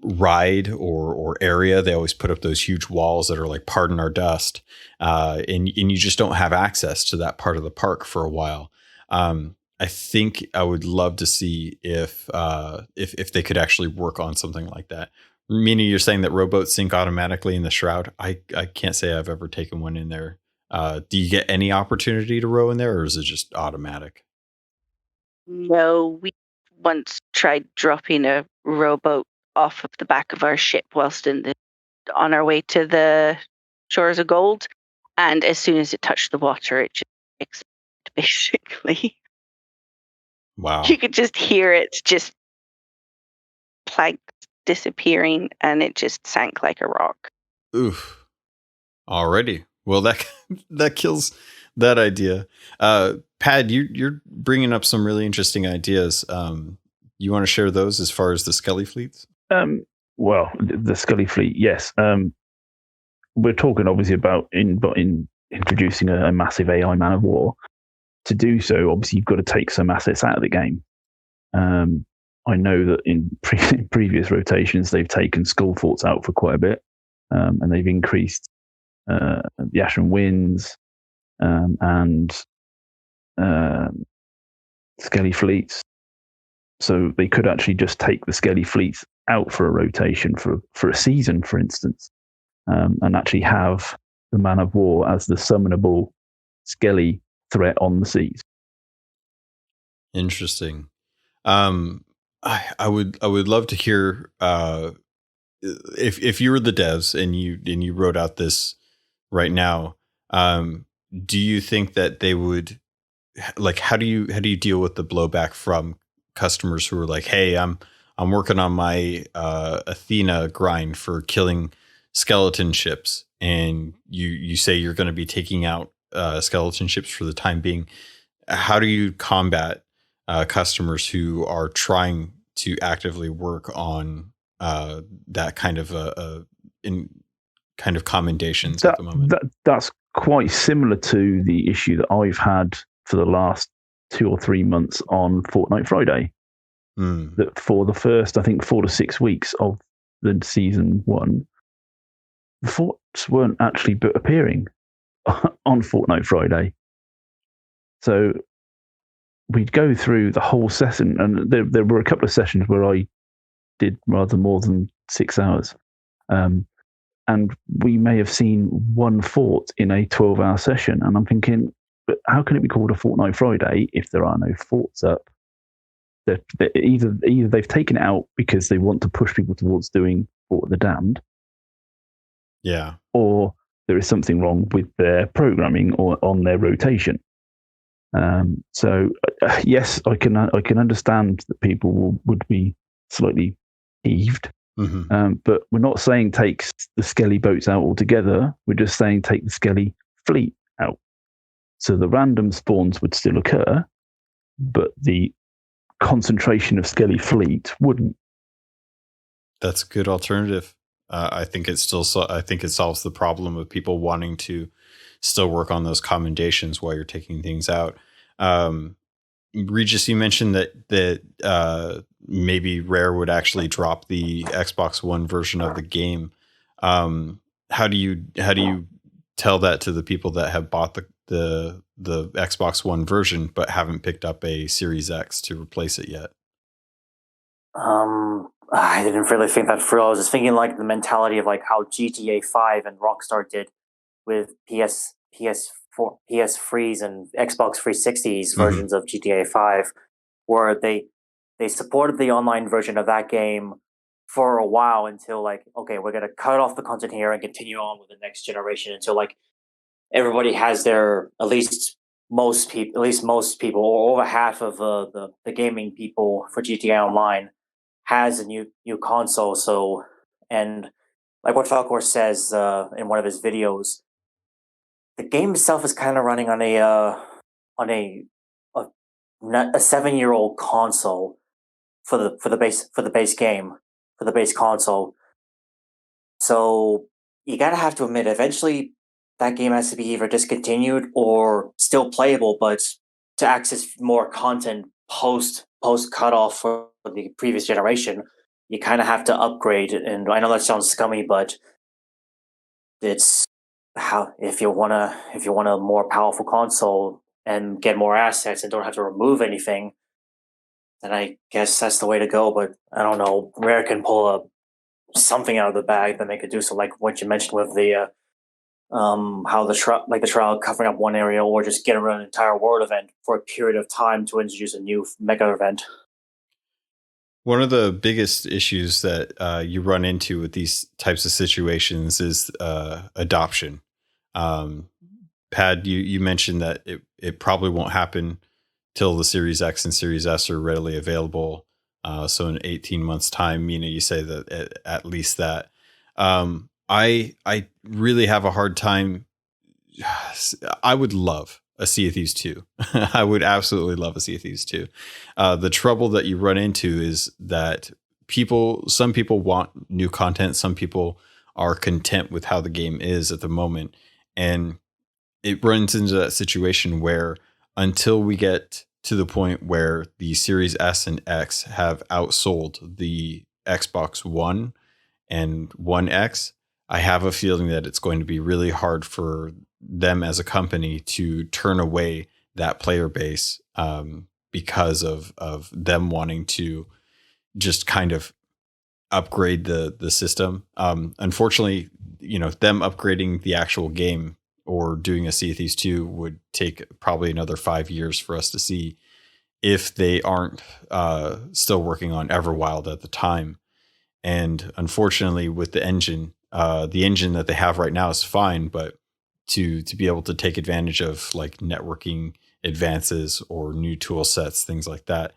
ride or area, they always put up those huge walls that are like, pardon our dust, and you just don't have access to that part of the park for a while. I think I would love to see if they could actually work on something like that. Meaning, you're saying that rowboats sink automatically in the Shroud. I can't say I've ever taken one in there. Do you get any opportunity to row in there, or is it just automatic? No, we once tried dropping a rowboat off of the back of our ship whilst on our way to the shores of gold, and as soon as it touched the water, it just exploded, basically. Wow. You could just hear it, just planks disappearing, and it just sank like a rock. Oof. Already. Well, that kills that idea. Pad, you're bringing up some really interesting ideas. You want to share those as far as the Skelly fleets? Well, the Skelly fleet, yes. We're talking obviously about in introducing a massive AI man of war. To do so, obviously, you've got to take some assets out of the game. I know that in previous rotations, they've taken skull forts out for quite a bit, and they've increased the Ashen Winds and Skelly fleets. So they could actually just take the Skelly fleets out for a rotation for a season, for instance, and actually have the man of war as the summonable Skelly threat on the seas. Interesting. I would love to hear if you were the devs and you wrote out this right now. Do you think that they would, like, how do you deal with the blowback from customers who are like, hey, I'm working on my Athena grind for killing skeleton ships, and you say you're going to be taking out skeleton ships for the time being. How do you combat customers who are trying to actively work on that kind of commendations at the moment? That's quite similar to the issue that I've had for the last 2 or 3 months on Fortnite Friday. That for the first, I think, 4 to 6 weeks of the season 1, the forts weren't actually appearing on Fortnite Friday. So we'd go through the whole session, and there were a couple of sessions where I did rather more than 6 hours. And we may have seen one fort in a 12-hour session. And I'm thinking, but how can it be called a Fortnite Friday if there are no forts up? Either they've taken it out because they want to push people towards doing Fort of the Damned. Yeah. Or there is something wrong with their programming or on their rotation. So yes, I can understand that people would be slightly peeved. Mm-hmm. But we're not saying take the Skelly boats out altogether. We're just saying take the Skelly fleet out. So the random spawns would still occur, but the concentration of Skelly fleet wouldn't. That's a good alternative. I think it solves the problem of people wanting to still work on those commendations while you're taking things out. Regis, you mentioned that maybe Rare would actually drop the Xbox One version of the game. How do you tell that to the people that have bought the Xbox One version but haven't picked up a Series X to replace it yet? I didn't really think that through. I was just thinking like the mentality of like how GTA 5 and Rockstar did with PS4, PS3s and Xbox 360s versions of GTA 5, where they supported the online version of that game for a while until like, okay, we're gonna cut off the content here and continue on with the next generation until like everybody has their at least most people, or over half of the gaming people for GTA Online has a new console. So, and like what Falcor says in one of his videos, the game itself is kind of running on a 7-year-old console for the base console. So you gotta have to admit, eventually that game has to be either discontinued or still playable, but to access more content post cutoff for the previous generation, you kind of have to upgrade. And I know that sounds scummy, but it's how if you want a more powerful console and get more assets and don't have to remove anything, then I guess that's the way to go. But I don't know, Rare can pull something out of the bag that they could do. So like what you mentioned with the how the trial covering up one area, or just get around an entire world event for a period of time to introduce a new mega event. One of the biggest issues that you run into with these types of situations is adoption. Pad, you mentioned that it probably won't happen till the Series X and Series S are readily available. So in 18 months time, you say that at least that. I really have a hard time. I would love a Sea of Thieves 2. I would absolutely love a Sea of Thieves 2. The trouble that you run into is that some people want new content. Some people are content with how the game is at the moment. And it runs into that situation where until we get to the point where the Series S and X have outsold the Xbox One and One X, I have a feeling that it's going to be really hard for them as a company to turn away that player base because of them wanting to just kind of upgrade the system. Unfortunately, them upgrading the actual game or doing a Sea of Thieves 2 would take probably another 5 years for us to see if they aren't still working on Everwild at the time. And unfortunately, with the engine that they have right now is fine, but to be able to take advantage of like networking advances or new tool sets, things like that,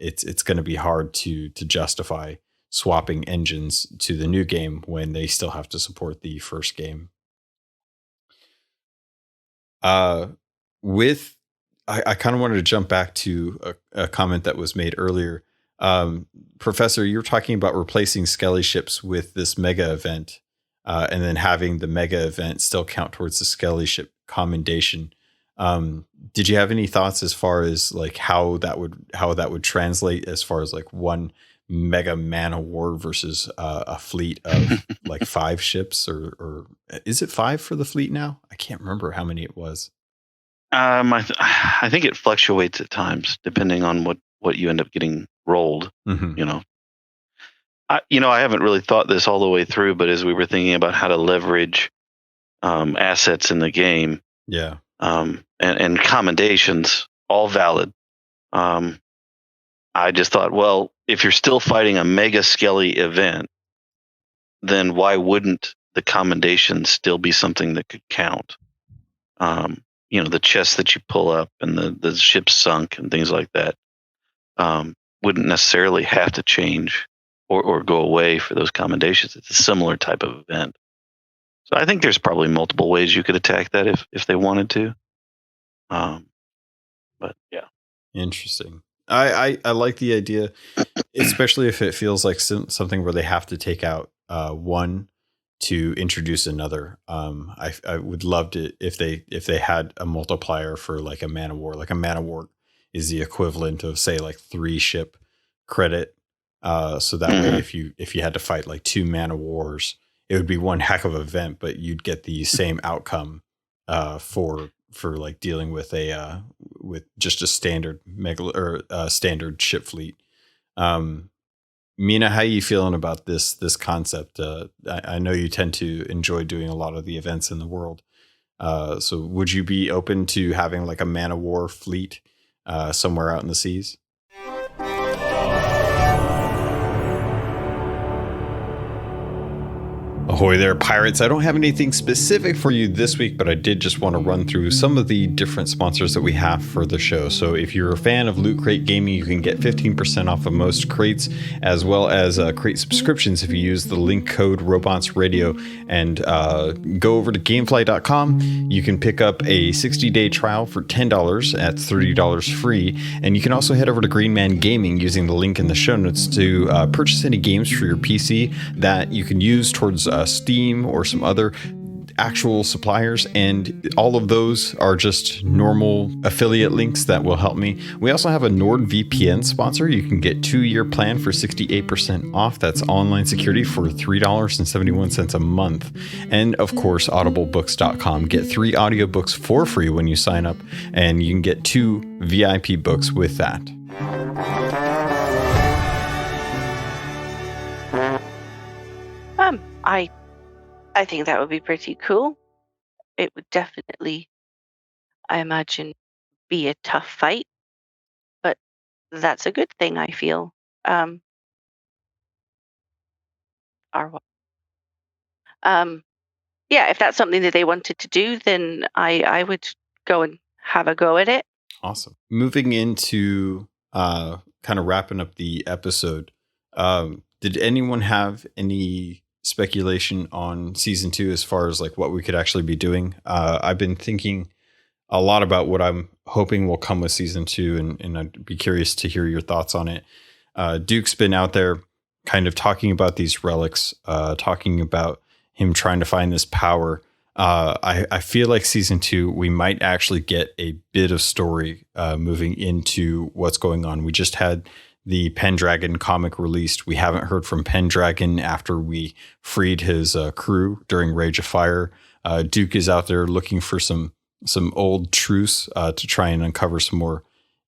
it's going to be hard to justify swapping engines to the new game when they still have to support the first game. I kind of wanted to jump back to a comment that was made earlier. Professor, you're talking about replacing Skelly ships with this mega event, and then having the mega event still count towards the Skelly ship commendation. Did you have any thoughts as far as like how that would translate as far as like one mega man of war versus a fleet of like 5 ships, or is it 5 for the fleet now? I can't remember how many it was. I think it fluctuates at times depending on what you end up getting rolled. Mm-hmm. I haven't really thought this all the way through, but as we were thinking about how to leverage assets in the game, yeah, and commendations, all valid. I just thought, well, if you're still fighting a mega Skelly event, then why wouldn't the commendations still be something that could count? The chests that you pull up and the ship sunk and things like that wouldn't necessarily have to change or go away for those commendations. It's a similar type of event. So I think there's probably multiple ways you could attack that if they wanted to. But yeah. Interesting. I like the idea, especially if it feels like something where they have to take out one to introduce another. I would love to if they had a multiplier for like a man of war. Like a man of war is the equivalent of say like 3 ship credit. So that way, if you had to fight like 2 man of wars, it would be one heck of an event, but you'd get the same outcome for like dealing with with just a standard standard ship fleet. Mina, how are you feeling about this concept? I know you tend to enjoy doing a lot of the events in the world. So would you be open to having like a man of war fleet somewhere out in the seas? Ahoy there, pirates. I don't have anything specific for you this week, but I did just want to run through some of the different sponsors that we have for the show. So if you're a fan of Loot Crate Gaming, you can get 15% off of most crates, as well as crate subscriptions if you use the link code RobotsRadio and go over to Gamefly.com. You can pick up a 60-day trial for $10 at $30 free. And you can also head over to Green Man Gaming using the link in the show notes to purchase any games for your PC that you can use towards Steam or some other actual suppliers, and all of those are just normal affiliate links that will help me. We also have a NordVPN sponsor. You can get 2-year plan for 68% off. That's online security for $3.71 a month. And of course, audiblebooks.com. Get 3 audiobooks for free when you sign up, and you can get 2 VIP books with that. I think that would be pretty cool. It would definitely, I imagine, be a tough fight, but that's a good thing, I feel. Yeah, if that's something that they wanted to do, then I would go and have a go at it. Awesome. Moving into kind of wrapping up the episode, did anyone have any speculation on season 2 as far as like what we could actually be doing? I've been thinking a lot about what I'm hoping will come with season 2, and I'd be curious to hear your thoughts on it. Duke's been out there kind of talking about these relics, talking about him trying to find this power. I feel like season 2, we might actually get a bit of story moving into what's going on. We just had the Pendragon comic released. We haven't heard from Pendragon after we freed his crew during Rage of Fire. Duke is out there looking for some old truce to try and uncover some more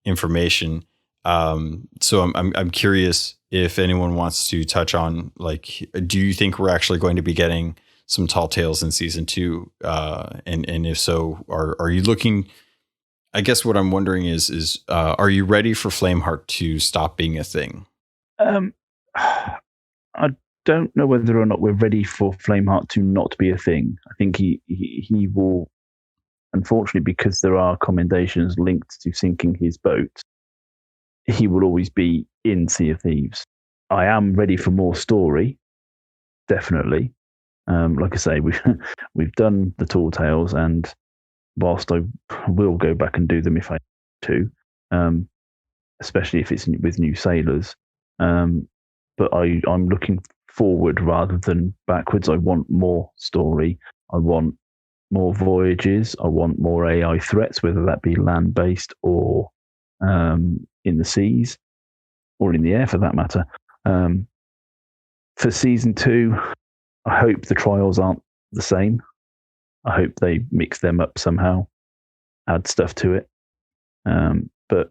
information. So I'm curious if anyone wants to touch on, like, do you think we're actually going to be getting some tall tales in season 2? And if so, are you looking? I guess what I'm wondering is are you ready for Flameheart to stop being a thing? I don't know whether or not we're ready for Flameheart to not be a thing. I think he will, unfortunately, because there are commendations linked to sinking his boat, he will always be in Sea of Thieves. I am ready for more story, definitely. Like I say, we've done the Tall Tales, and whilst I will go back and do them if I need to, especially if it's with new sailors, but I'm looking forward rather than backwards. I want more story. I want more voyages. I want more AI threats, whether that be land-based or in the seas, or in the air for that matter. For season 2, I hope the trials aren't the same. I hope they mix them up somehow, add stuff to it. But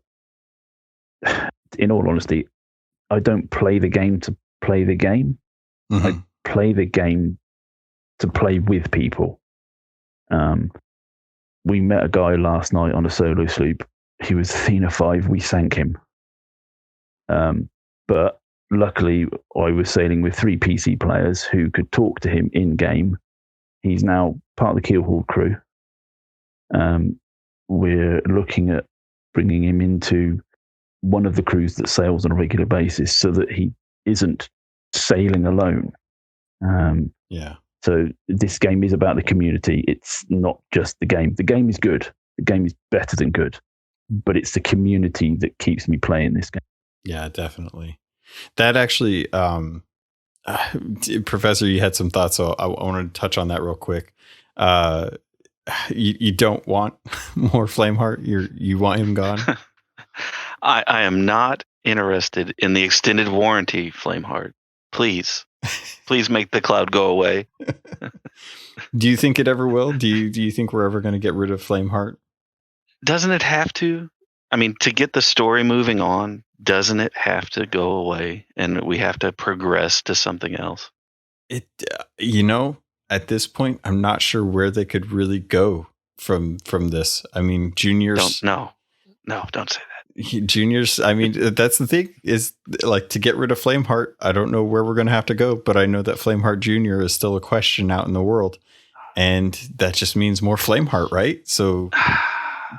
in all honesty, I don't play the game to play the game. Mm-hmm. I play the game to play with people. We met a guy last night on a solo sloop. He was Athena 5. We sank him. But luckily, I was sailing with 3 PC players who could talk to him in game. He's now part of the Keelhauled crew. We're looking at bringing him into one of the crews that sails on a regular basis, so that he isn't sailing alone. Yeah. So this game is about the community. It's not just the game. The game is good. The game is better than good. But it's the community that keeps me playing this game. Yeah, definitely. That actually, Professor, you had some thoughts, so I wanted to touch on that real quick. You don't want more Flameheart? You want him gone? I am not interested in the extended warranty, Flameheart. Please make the cloud go away. Do you think it ever will? Do you think we're ever going to get rid of Flameheart? Doesn't it have to? I mean, to get the story moving on, doesn't it have to go away, and we have to progress to something else? It, at this point, I'm not sure where they could really go from this. I mean, Junior's. No, don't say that. Junior's. I mean, that's the thing, is like, to get rid of Flameheart, I don't know where we're going to have to go, but I know that Flameheart Junior is still a question out in the world, and that just means more Flameheart, right? So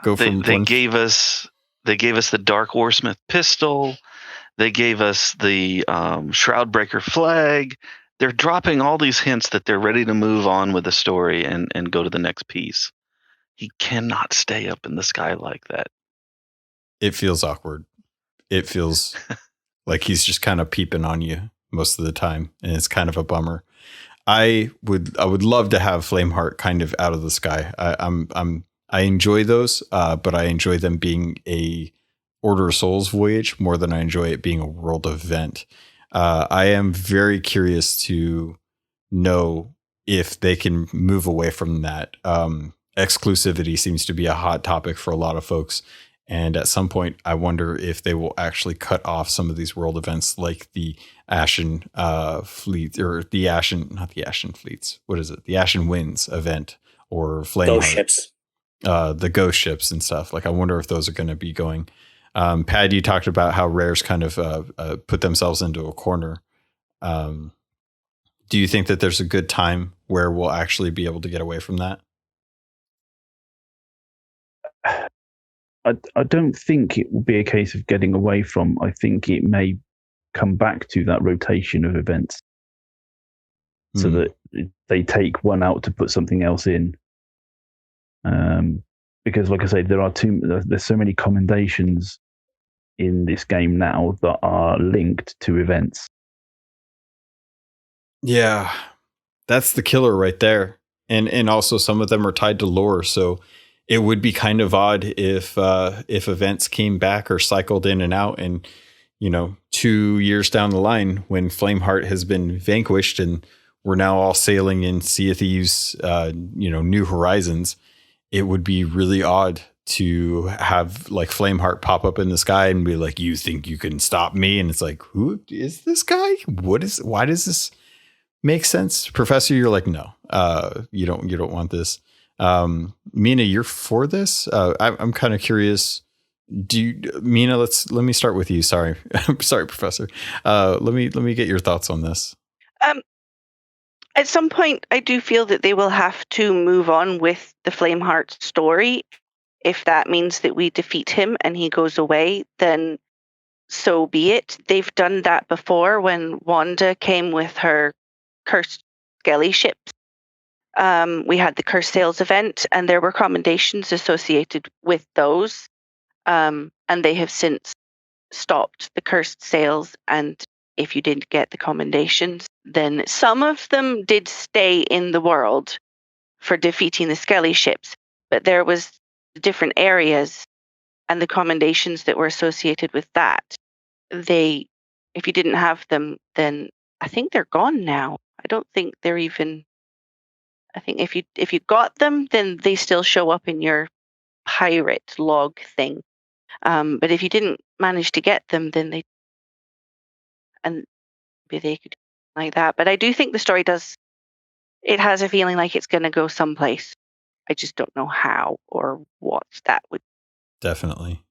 go from they gave us the Dark Warsmith pistol. They gave us the Shroudbreaker flag. They're dropping all these hints that they're ready to move on with the story and go to the next piece. He cannot stay up in the sky like that. It feels awkward. It feels like he's just kind of peeping on you most of the time, and it's kind of a bummer. I would love to have Flameheart kind of out of the sky. I enjoy those, but I enjoy them being a Order of Souls voyage more than I enjoy it being a world event. I am very curious to know if they can move away from that. Exclusivity seems to be a hot topic for a lot of folks. And at some point, I wonder if they will actually cut off some of these world events, like the Ashen Fleet, or not the Ashen Fleets. What is it? The Ashen Winds event, or Flame Ghost ships. The ghost ships and stuff. Like, I wonder if those are going to be going. Pad, you talked about how Rare's kind of put themselves into a corner. Do you think that there's a good time where we'll actually be able to get away from that? I don't think it will be a case of getting away from. I think it may come back to that rotation of events, so that they take one out to put something else in. because, like I say, there's so many commendations in this game now that are linked to events. Yeah, that's the killer right there. And also some of them are tied to lore, so it would be kind of odd if events came back or cycled in and out, and 2 years down the line when Flameheart has been vanquished and we're now all sailing in Sea of Thieves, New Horizons, it would be really odd to have like Flameheart pop up in the sky and be like, "You think you can stop me?" And it's like, who is this guy? Why does this make sense? Professor, you're like, no, you don't want this. Mina, you're for this. I'm kind of curious. Mina, let me start with you. Sorry, sorry, Professor. Let me get your thoughts on this. At some point, I do feel that they will have to move on with the Flameheart story. If that means that we defeat him and he goes away, then so be it. They've done that before when Wanda came with her cursed skelly ships. We had the Curse Sales event, and there were commendations associated with those. And they have since stopped the cursed sales. And if you didn't get the commendations, then some of them did stay in the world for defeating the skelly ships. But there was different areas and the commendations that were associated with that. If you didn't have them, then I think they're gone now. I don't think they're even. I think if you got them, then they still show up in your pirate log thing. But if you didn't manage to get them, then maybe they could like that. But I do think the story does. It has a feeling like it's going to go someplace. I just don't know how or what that would. Definitely.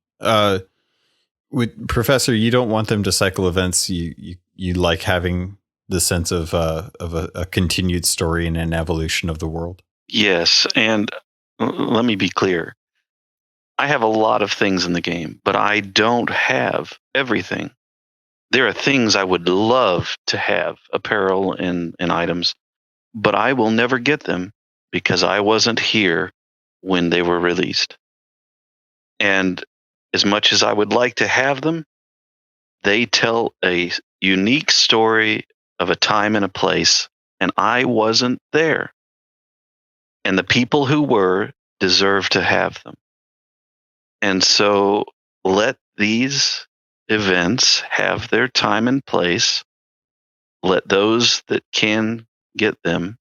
With Professor, you don't want them to cycle events. You like having the sense of a continued story and an evolution of the world. Yes, and let me be clear. I have a lot of things in the game, but I don't have everything. There are things I would love to have, apparel and items, but I will never get them because I wasn't here when they were released. And as much as I would like to have them, they tell a unique story of a time and a place, and I wasn't there. And the people who were deserve to have them. And so let these events have their time and place. Let those that can get them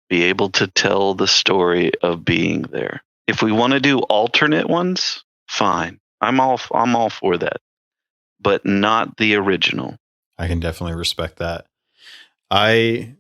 be able to tell the story of being there. If we want to do alternate ones, fine. I'm all for that. But not the original. I can definitely respect that. And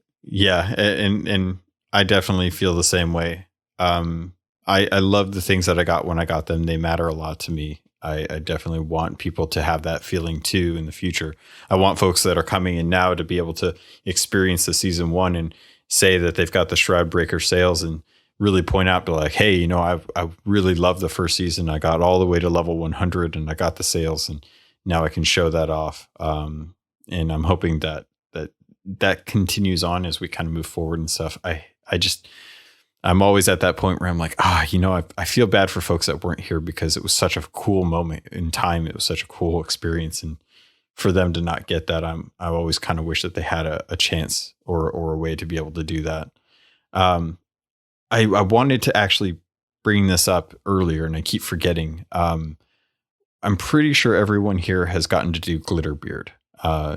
I definitely feel the same way. I love the things that I got when I got them. They matter a lot to me. I definitely want people to have that feeling too in the future. I want folks that are coming in now to be able to experience the season 1 and say that they've got the Shroud Breaker sales and really point out, be like, hey, I really love the first season. I got all the way to level 100 and I got the sales, and now I can show that off. And I'm hoping that continues on as we kind of move forward and stuff. I'm always at that point where I'm like, I feel bad for folks that weren't here because it was such a cool moment in time. It was such a cool experience. And for them to not get that, I always kind of wish that they had a chance or a way to be able to do that. I wanted to actually bring this up earlier and I keep forgetting. I'm pretty sure everyone here has gotten to do Glitterbeard.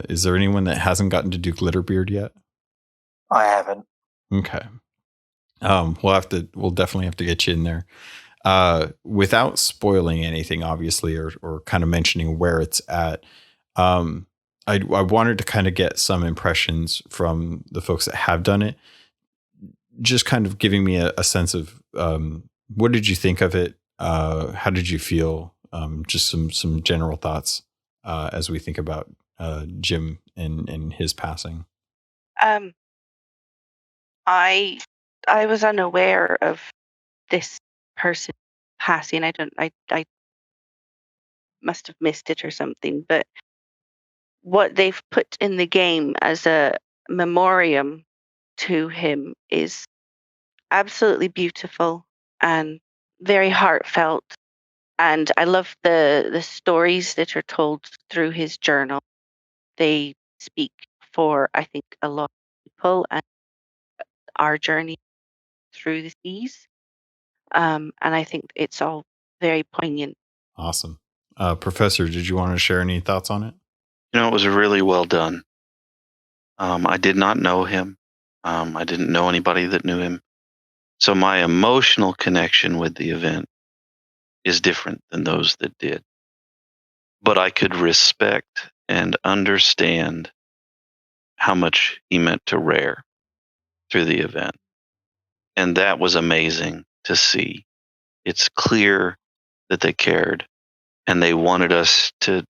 Is there anyone that hasn't gotten to do Glitterbeard yet? I haven't. Okay. We'll definitely have to get you in there. Without spoiling anything, obviously, or kind of mentioning where it's at. I wanted to kind of get some impressions from the folks that have done it, just kind of giving me a sense of what did you think of it? How did you feel? Just some general thoughts as we think about Jim and his passing. I was unaware of this person passing. I must have missed it or something, but what they've put in the game as a memoriam to him is absolutely beautiful and very heartfelt. And I love the stories that are told through his journal. They speak for, I think, a lot of people and our journey through the seas. And I think it's all very poignant. Awesome. Professor, did you want to share any thoughts on it? It was really well done. I did not know him. I didn't know anybody that knew him. So my emotional connection with the event is different than those that did. But I could respect and understand how much he meant to Rare through the event. And that was amazing to see. It's clear that they cared and they wanted us to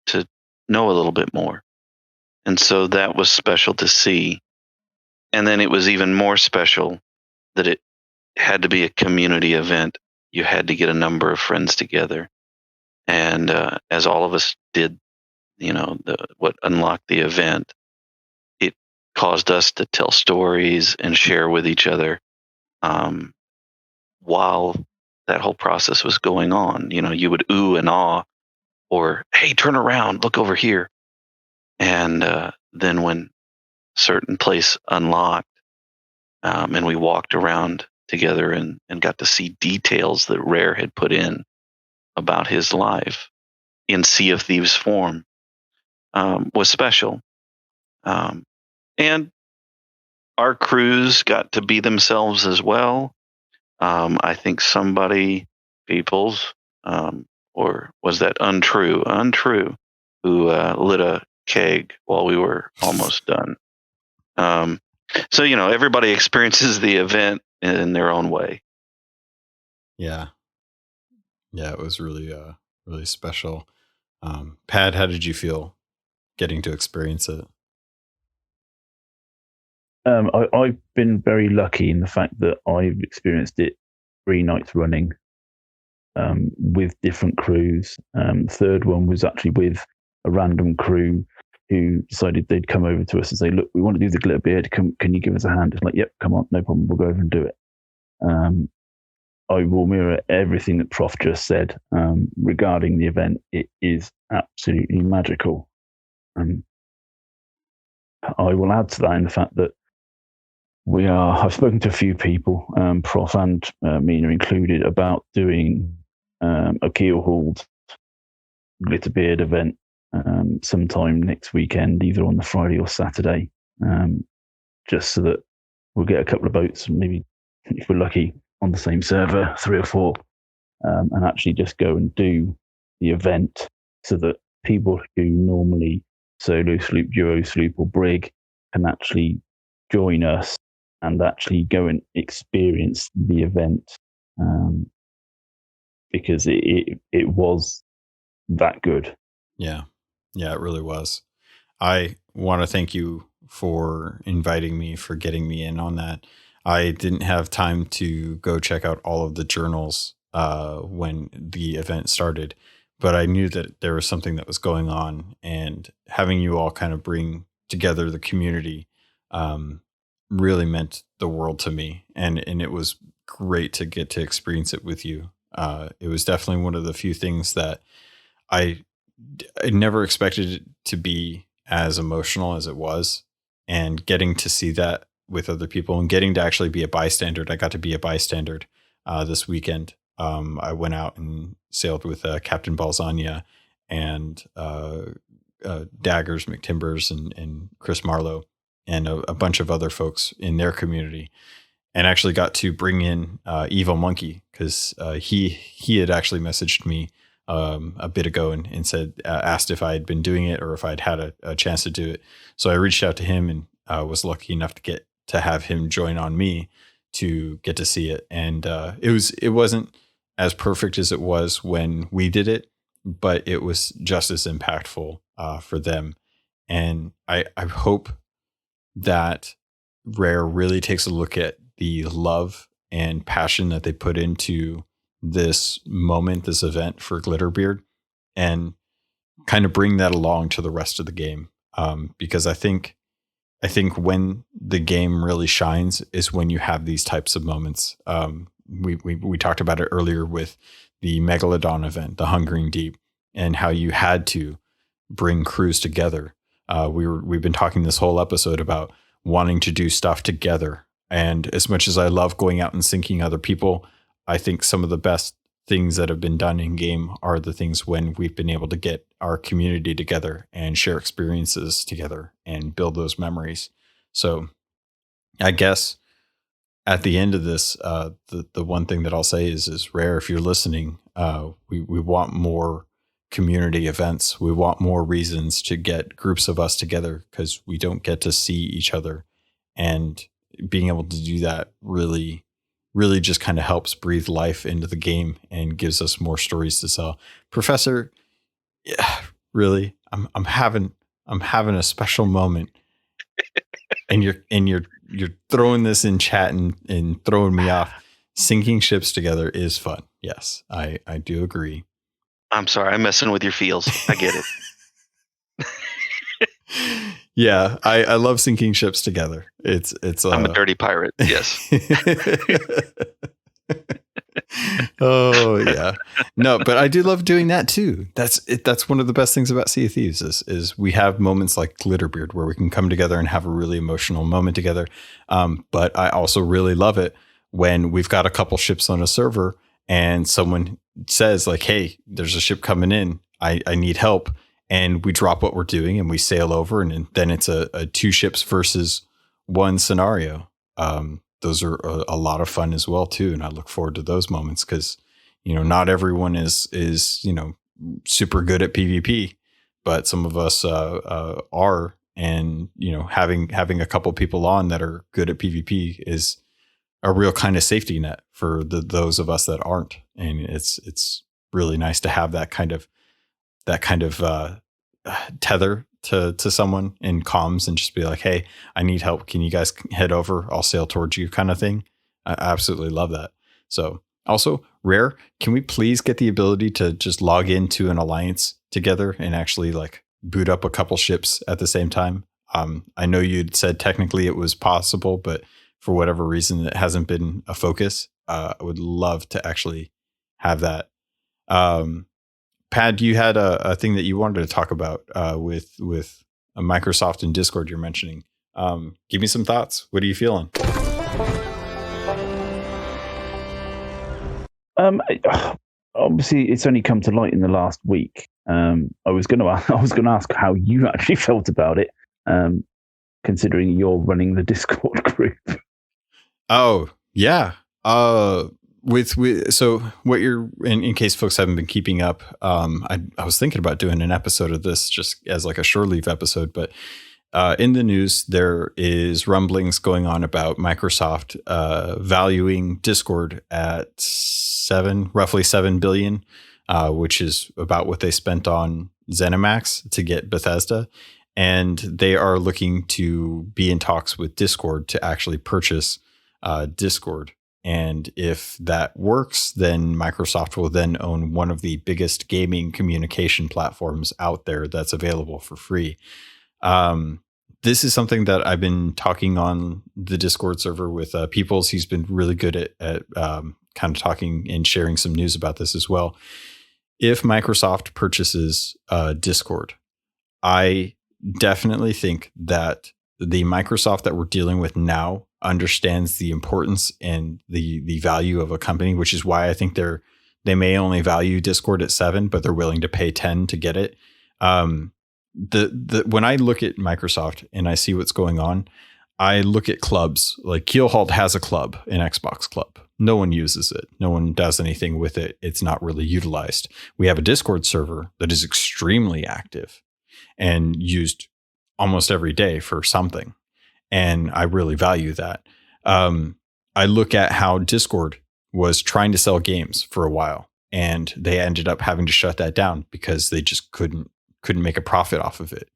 know a little bit more. And so that was special to see. And then it was even more special that it had to be a community event. You had to get a number of friends together. And as all of us did, what unlocked the event, it caused us to tell stories and share with each other while that whole process was going on. You would ooh and ah, or hey, turn around, look over here. And then when a certain place unlocked, and we walked around together and got to see details that Rare had put in about his life in Sea of Thieves form, was special. And our crews got to be themselves as well. I think Peoples, or was that Untrue, who lit a keg while we were almost done. So, everybody experiences the event in their own way. Yeah. Yeah, it was really, really special. Pad, how did you feel getting to experience it? I've been very lucky in the fact that I've experienced it 3 nights running with different crews. The third one was actually with a random crew who decided they'd come over to us and say, look, we want to do the Glitterbeard. Can you give us a hand? It's like, yep, come on, no problem. We'll go over and do it. I will mirror everything that Prof just said regarding the event. It is absolutely magical. I will add to that in the fact that I've spoken to a few people, Prof and Mina included, about doing a Keelhauled Glitterbeard event sometime next weekend, either on the Friday or Saturday, just so that we'll get a couple of boats, maybe if we're lucky, on the same server, 3 or 4, and actually just go and do the event so that people who normally solo sloop, duo sloop, or brig can actually join us and actually go and experience the event, because it was that good. Yeah, it really was. I want to thank you for inviting me, for getting me in on that. I didn't have time to go check out all of the journals when the event started, but I knew that there was something that was going on, and having you all kind of bring together the community really meant the world to me, and it was great to get to experience it with you. It was definitely one of the few things that I never expected it to be as emotional as it was, and getting to see that with other people and getting to actually be a bystander. I got to be a bystander this weekend. I went out and sailed with Captain Balzania and Daggers McTimbers and Chris Marlowe and a bunch of other folks in their community, and actually got to bring in Evil Monkey, because he had actually messaged me a bit ago and said, asked if I had been doing it or if I'd had a chance to do it. So I reached out to him and was lucky enough to get to have him join on me to get to see it. And it wasn't as perfect as it was when we did it, but it was just as impactful for them. And I hope that Rare really takes a look at the love and passion that they put into this moment, this event for Glitterbeard, and kind of bring that along to the rest of the game. Because I think when the game really shines is when you have these types of moments. we talked about it earlier with the Megalodon event, the Hungering Deep, and how you had to bring crews together. We've been talking this whole episode about wanting to do stuff together. And as much as I love going out and sinking other people, I think some of the best things that have been done in game are the things when we've been able to get our community together and share experiences together and build those memories. So I guess at the end of this, the one thing that I'll say is Rare, if you're listening, we want more community events. We want more reasons to get groups of us together because we don't get to see each other, and being able to do that really just kind of helps breathe life into the game and gives us more stories to sell. Professor, yeah, really, I'm having a special moment, and you're throwing this in chat and throwing me off. Sinking ships together is fun. Yes, I do agree. I'm sorry, I'm messing with your feels. I get it. Yeah, I love sinking ships together. It's I'm a dirty pirate. Yes. Oh yeah, no, but I do love doing that too. That's one of the best things about Sea of Thieves is we have moments like Glitterbeard where we can come together and have a really emotional moment together. But I also really love it when we've got a couple ships on a server and someone says like, "Hey, there's a ship coming in. I need help." And we drop what we're doing and we sail over, and then it's a 2 ships versus 1 scenario. Those are a lot of fun as well too, and I look forward to those moments because not everyone is super good at PvP, but some of us are, and having a couple people on that are good at PvP is a real kind of safety net for those of us that aren't, and it's really nice to have that kind of tether to someone in comms and just be like, "Hey, I need help. Can you guys head over? I'll sail towards you," kind of thing. I absolutely love that. So also, Rare, can we please get the ability to just log into an alliance together and actually like boot up a couple ships at the same time? I know you'd said technically it was possible, but for whatever reason, it hasn't been a focus. I would love to actually have that. Pad, you had a thing that you wanted to talk about with Microsoft and Discord you're mentioning. Give me some thoughts. What are you feeling? Obviously, it's only come to light in the last week. I was going to ask how you actually felt about it, considering you're running the Discord group. Oh yeah. So what you're in case folks haven't been keeping up, I was thinking about doing an episode of this just as like a shore leave episode, but in the news there is rumblings going on about Microsoft valuing Discord at roughly 7 billion, which is about what they spent on ZeniMax to get Bethesda, and they are looking to be in talks with Discord to actually purchase Discord. And if that works, then Microsoft will then own one of the biggest gaming communication platforms out there that's available for free. This is something that I've been talking on the Discord server with Peoples. He's been really good at kind of talking and sharing some news about this as well. If Microsoft purchases Discord, I definitely think that the Microsoft that we're dealing with now understands the importance and the value of a company, which is why I think they may only value Discord at 7, but they're willing to pay 10 to get it. When I look at Microsoft and I see what's going on, I look at clubs like Keelhauled has a club, an Xbox club. No one uses it. No one does anything with it. It's not really utilized. We have a Discord server that is extremely active and used almost every day for something. And I really value that. I look at how Discord was trying to sell games for a while, and they ended up having to shut that down because they just couldn't make a profit off of it.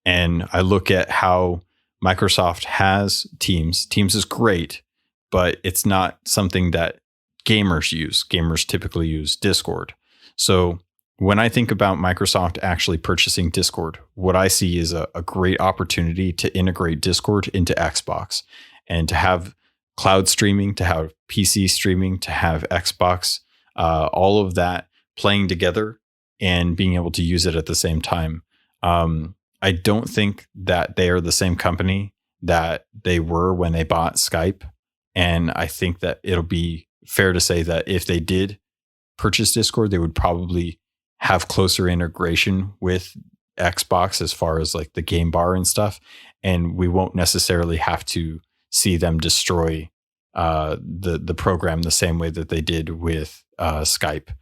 And I look at how Microsoft has Teams. Teams is great, but it's not something that gamers use. Gamers typically use Discord. So when I think about Microsoft actually purchasing Discord, what I see is a great opportunity to integrate Discord into Xbox and to have cloud streaming, to have PC streaming, to have Xbox, all of that playing together and being able to use it at the same time. I don't think that they are the same company that they were when they bought Skype. And I think that it'll be fair to say that if they did purchase Discord, they would probably have closer integration with Xbox as far as like the game bar and stuff. And we won't necessarily have to see them destroy the program the same way that they did with Skype.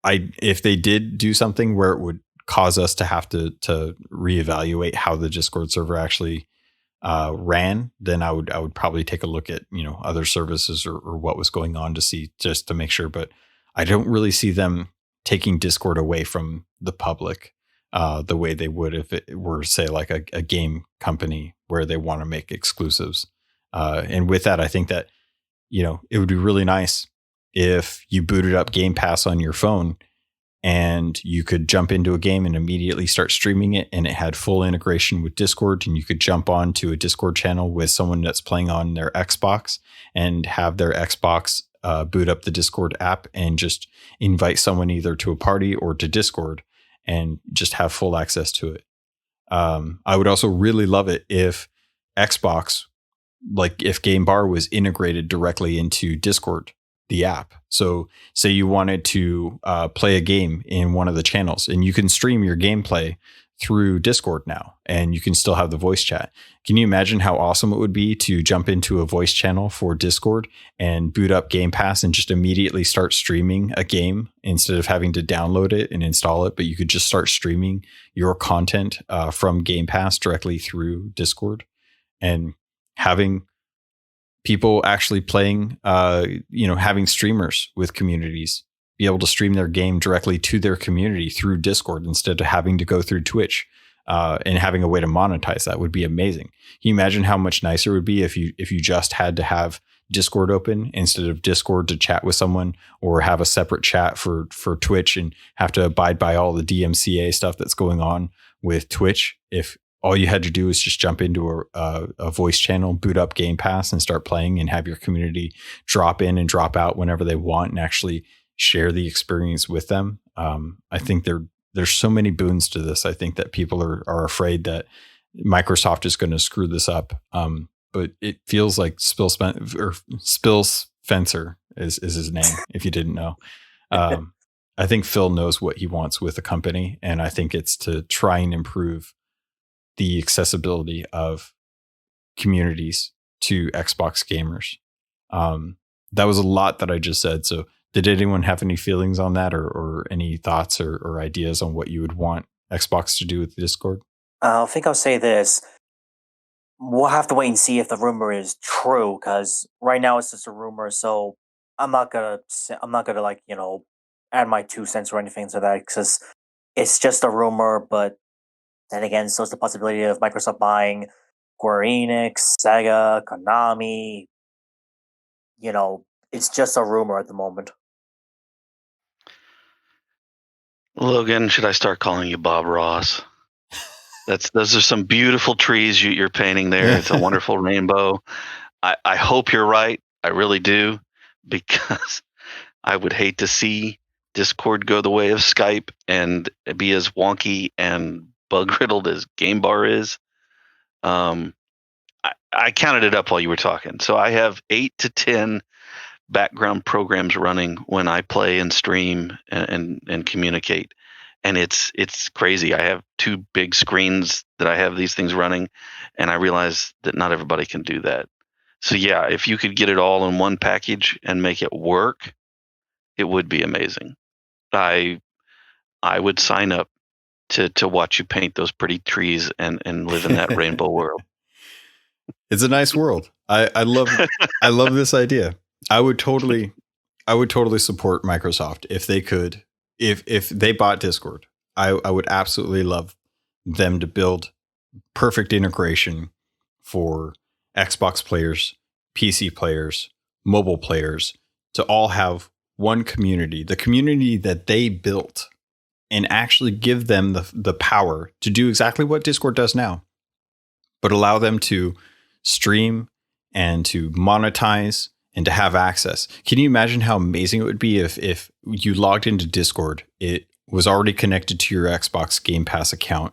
If they did do something where it would cause us to have to reevaluate how the Discord server actually ran, then I would probably take a look at, other services or what was going on to see, just to make sure. But I don't really see them taking Discord away from the public the way they would if it were, say, like a game company where they want to make exclusives. And with that, I think that, it would be really nice if you booted up Game Pass on your phone and you could jump into a game and immediately start streaming it, and it had full integration with Discord, and you could jump on to a Discord channel with someone that's playing on their Xbox and have their Xbox boot up the Discord app and just invite someone either to a party or to Discord and just have full access to it. I would also really love it if Xbox, like if Game Bar was integrated directly into Discord, the app. So say you wanted to play a game in one of the channels, and you can stream your gameplay through Discord now, and you can still have the voice chat. Can you imagine how awesome it would be to jump into a voice channel for Discord and boot up Game Pass and just immediately start streaming a game instead of having to download it and install it, but you could just start streaming your content from Game Pass directly through Discord, and having people actually playing, having streamers with communities be able to stream their game directly to their community through Discord instead of having to go through Twitch, and having a way to monetize that would be amazing. Can you imagine how much nicer it would be if you just had to have Discord open instead of Discord to chat with someone, or have a separate chat for Twitch and have to abide by all the DMCA stuff that's going on with Twitch? If all you had to do is just jump into a voice channel, boot up Game Pass, and start playing, and have your community drop in and drop out whenever they want, and actually share the experience with them. I think there's so many boons to this. I think that people are afraid that Microsoft is going to screw this up. But it feels like Spill Spencer is his name, if you didn't know. I think Phil knows what he wants with the company, and I think it's to try and improve the accessibility of communities to Xbox gamers. That was a lot that I just said. So did anyone have any feelings on that, or any thoughts or ideas on what you would want Xbox to do with Discord? I think I'll say this. We'll have to wait and see if the rumor is true, because right now it's just a rumor. So I'm not gonna add my 2 cents or anything to that, because it's just a rumor. But then again, so it's the possibility of Microsoft buying Square Enix, Sega, Konami. It's just a rumor at the moment. Logan, should I start calling you Bob Ross? Those are some beautiful trees you're painting there. It's a wonderful rainbow. I hope you're right. I really do, because I would hate to see Discord go the way of Skype and be as wonky and bug riddled as Game Bar is. I counted it up while you were talking. So I have 8 to 10 background programs running when I play and stream and communicate. And it's crazy. I have 2 big screens that I have these things running, and I realize that not everybody can do that. So yeah, if you could get it all in one package and make it work, it would be amazing. I would sign up to watch you paint those pretty trees and live in that rainbow world. It's a nice world. I love this idea. I would totally support Microsoft if they could. If they bought Discord, I would absolutely love them to build perfect integration for Xbox players, PC players, mobile players, to all have one community, the community that they built, and actually give them the power to do exactly what Discord does now, but allow them to stream and to monetize and to have access. Can you imagine how amazing it would be if you logged into Discord, it was already connected to your Xbox Game Pass account,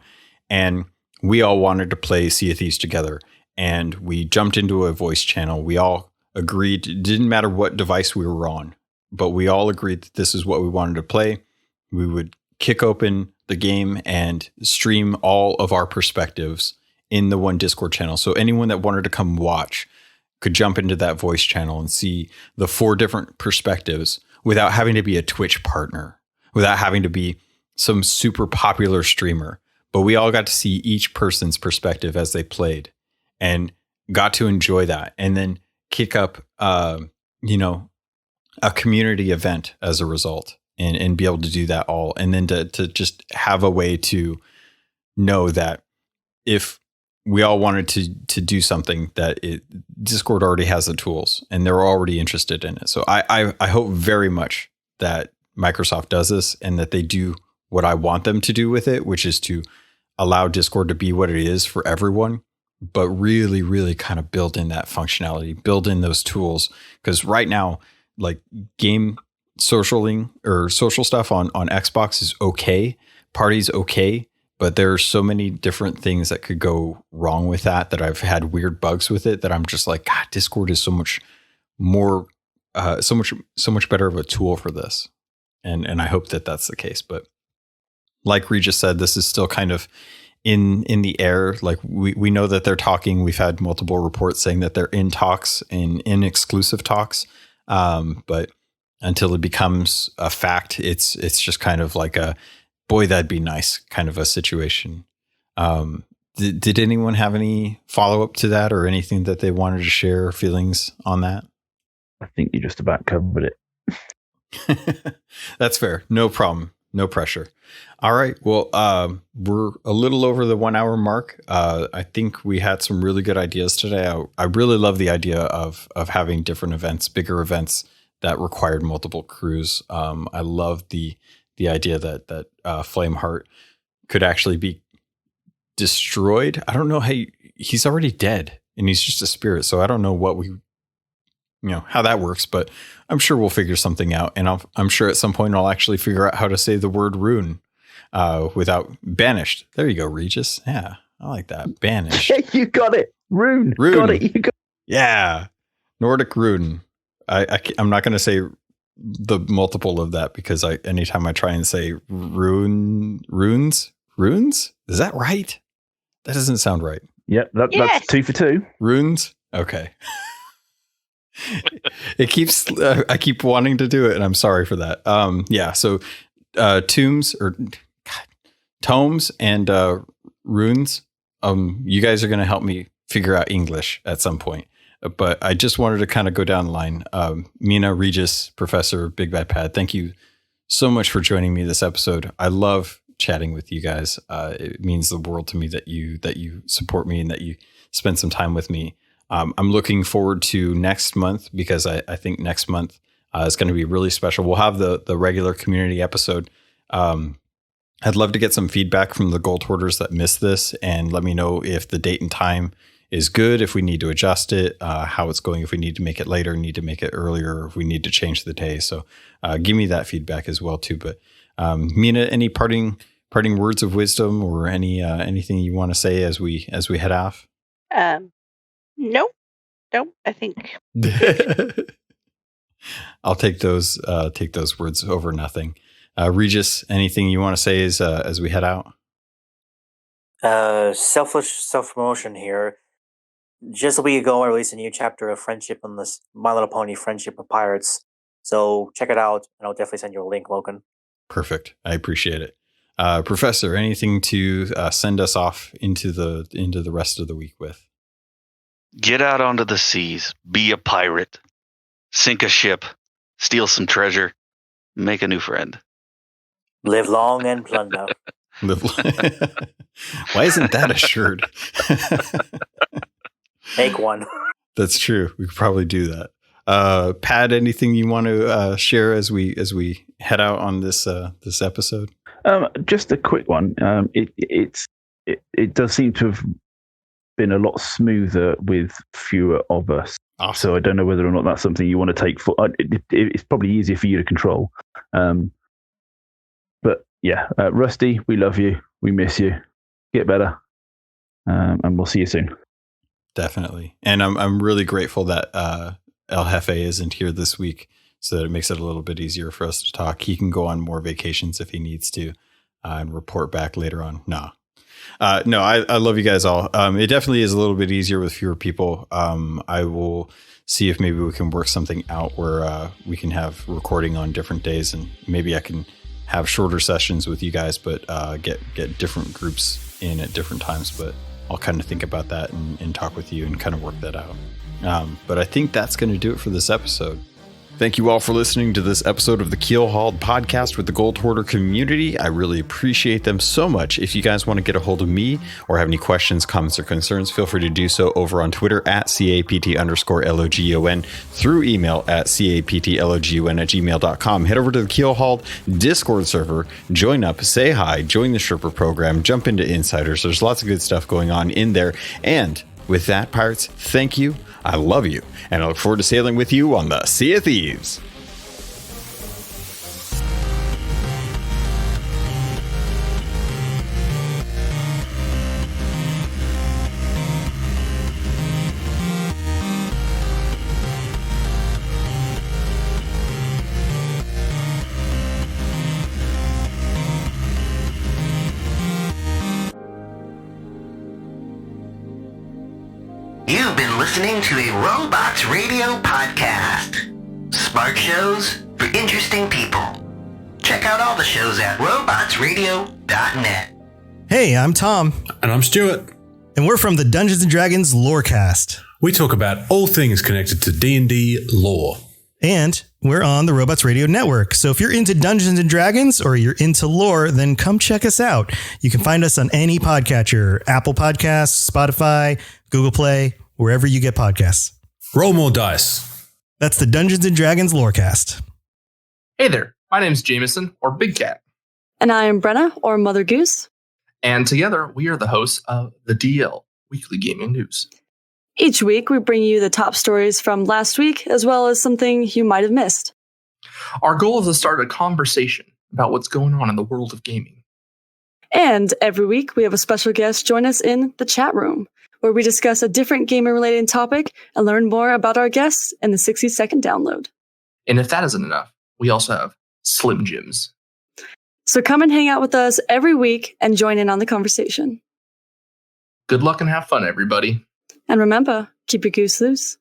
and we all wanted to play Sea of Thieves together, and we jumped into a voice channel. We all agreed, it didn't matter what device we were on, but we all agreed that this is what we wanted to play. We would kick open the game and stream all of our perspectives in the one Discord channel. So anyone that wanted to come watch could jump into that voice channel and see the 4 different perspectives without having to be a Twitch partner, without having to be some super popular streamer. But we all got to see each person's perspective as they played and got to enjoy that, and then kick up, a community event as a result, and be able to do that all. And then to just have a way to know that if we all wanted to do something, that Discord already has the tools and they're already interested in it. So I hope very much that Microsoft does this and that they do what I want them to do with it, which is to allow Discord to be what it is for everyone, but really, really kind of build in that functionality, build in those tools. Because right now, like game socialing or social stuff on Xbox is okay. Party's okay. But there's so many different things that could go wrong with that I've had weird bugs with it that I'm just like, God, Discord is so much more, so much better of a tool for this. And I hope that that's the case. But like Regis said, this is still kind of in the air. Like we know that they're talking. We've had multiple reports saying that they're in talks, in exclusive talks. But until it becomes a fact, it's just kind of like a, boy, that'd be nice kind of a situation. Did anyone have any follow up to that or anything that they wanted to share, feelings on that? I think you just about covered it. That's fair. No problem. No pressure. All right. Well, we're a little over the 1 hour mark. I think we had some really good ideas today. I really love the idea of having different events, bigger events that required multiple crews. I love the idea that Flameheart could actually be destroyed. I don't know how he's already dead and he's just a spirit. So I don't know how that works, but I'm sure we'll figure something out. And I'm sure at some point I'll actually figure out how to say the word rune without banished. There you go, Regis. Yeah, I like that. Banished. You got it. Rune. Got it. You got it. Yeah. Nordic rune. I'm not going to say the multiple of that because anytime I try and say runes, is that right? That doesn't sound right. Yep, that's 2 for 2. Runes. Okay. It keeps. I keep wanting to do it, and I'm sorry for that. Yeah. So, tomes and runes. You guys are going to help me figure out English at some point. But I just wanted to kind of go down the line. Mina, Regis, Professor, Big Bad Pad, thank you so much for joining me this episode. I love chatting with you guys. It means the world to me that you support me and that you spend some time with me. I'm looking forward to next month because I think next month is going to be really special. We'll have the regular community episode. I'd love to get some feedback from the Gold Hoarders that missed this and let me know if the date and time is good, if we need to adjust it, how it's going, if we need to make it later, need to make it earlier, or if we need to change the day. So give me that feedback as well too. But Mina, any parting words of wisdom or anything you want to say as we head off? Nope. I think I'll take those words over nothing. Regis, anything you want to say as we head out? Selfish self-promotion here. Just a week ago, I released a new chapter of Friendship on this My Little Pony Friendship with Pirates. So check it out, and I'll definitely send you a link, Logan. Perfect. I appreciate it. Professor, anything to send us off into the rest of the week with? Get out onto the seas. Be a pirate. Sink a ship. Steal some treasure. Make a new friend. Live long and plunder. Why isn't that a shirt? Make one. That's true. We could probably do that. Pat, anything you want to share as we head out on this episode? Just a quick one. It does seem to have been a lot smoother with fewer of us. Awesome. So I don't know whether or not that's something you want to take for. It's probably easier for you to control. But yeah, Rusty, we love you. We miss you. Get better. And we'll see you soon. Definitely. And I'm really grateful that El Jefe isn't here this week, so that it makes it a little bit easier for us to talk. He can go on more vacations if he needs to and report back later on. No, I love you guys all. It definitely is a little bit easier with fewer people. I will see if maybe we can work something out where we can have recording on different days, and maybe I can have shorter sessions with you guys, but get different groups in at different times. But I'll kind of think about that and talk with you and kind of work that out. But I think that's going to do it for this episode. Thank you all for listening to this episode of the Keelhauled podcast with the Gold Hoarder community. I really appreciate them so much. If you guys want to get a hold of me or have any questions, comments, or concerns, feel free to do so over on Twitter at CAPT_LOGON, through email at CAPTLOGON@gmail.com. Head over to the Keelhauled Discord server, join up, say hi, join the Sherpa program, jump into Insiders. There's lots of good stuff going on in there. And with that, pirates, thank you. I love you, and I look forward to sailing with you on the Sea of Thieves. You've been listening to a Robots Radio podcast. Smart shows for interesting people. Check out all the shows at robotsradio.net. Hey, I'm Tom. And I'm Stuart. And we're from the Dungeons & Dragons Lorecast. We talk about all things connected to D&D lore. And we're on the Robots Radio Network. So if you're into Dungeons & Dragons or you're into lore, then come check us out. You can find us on any podcatcher, Apple Podcasts, Spotify, Google Play, wherever you get podcasts. Roll more dice. That's the Dungeons & Dragons Lorecast. Hey there, my name's Jameson, or Big Cat. And I am Brenna, or Mother Goose. And together, we are the hosts of the DL, Weekly Gaming News. Each week, we bring you the top stories from last week, as well as something you might have missed. Our goal is to start a conversation about what's going on in the world of gaming. And every week, we have a special guest join us in the chat room, where we discuss a different gaming-related topic and learn more about our guests in the 60-second download. And if that isn't enough, we also have Slim Jims. So come and hang out with us every week and join in on the conversation. Good luck and have fun, everybody. And remember, keep your goose loose.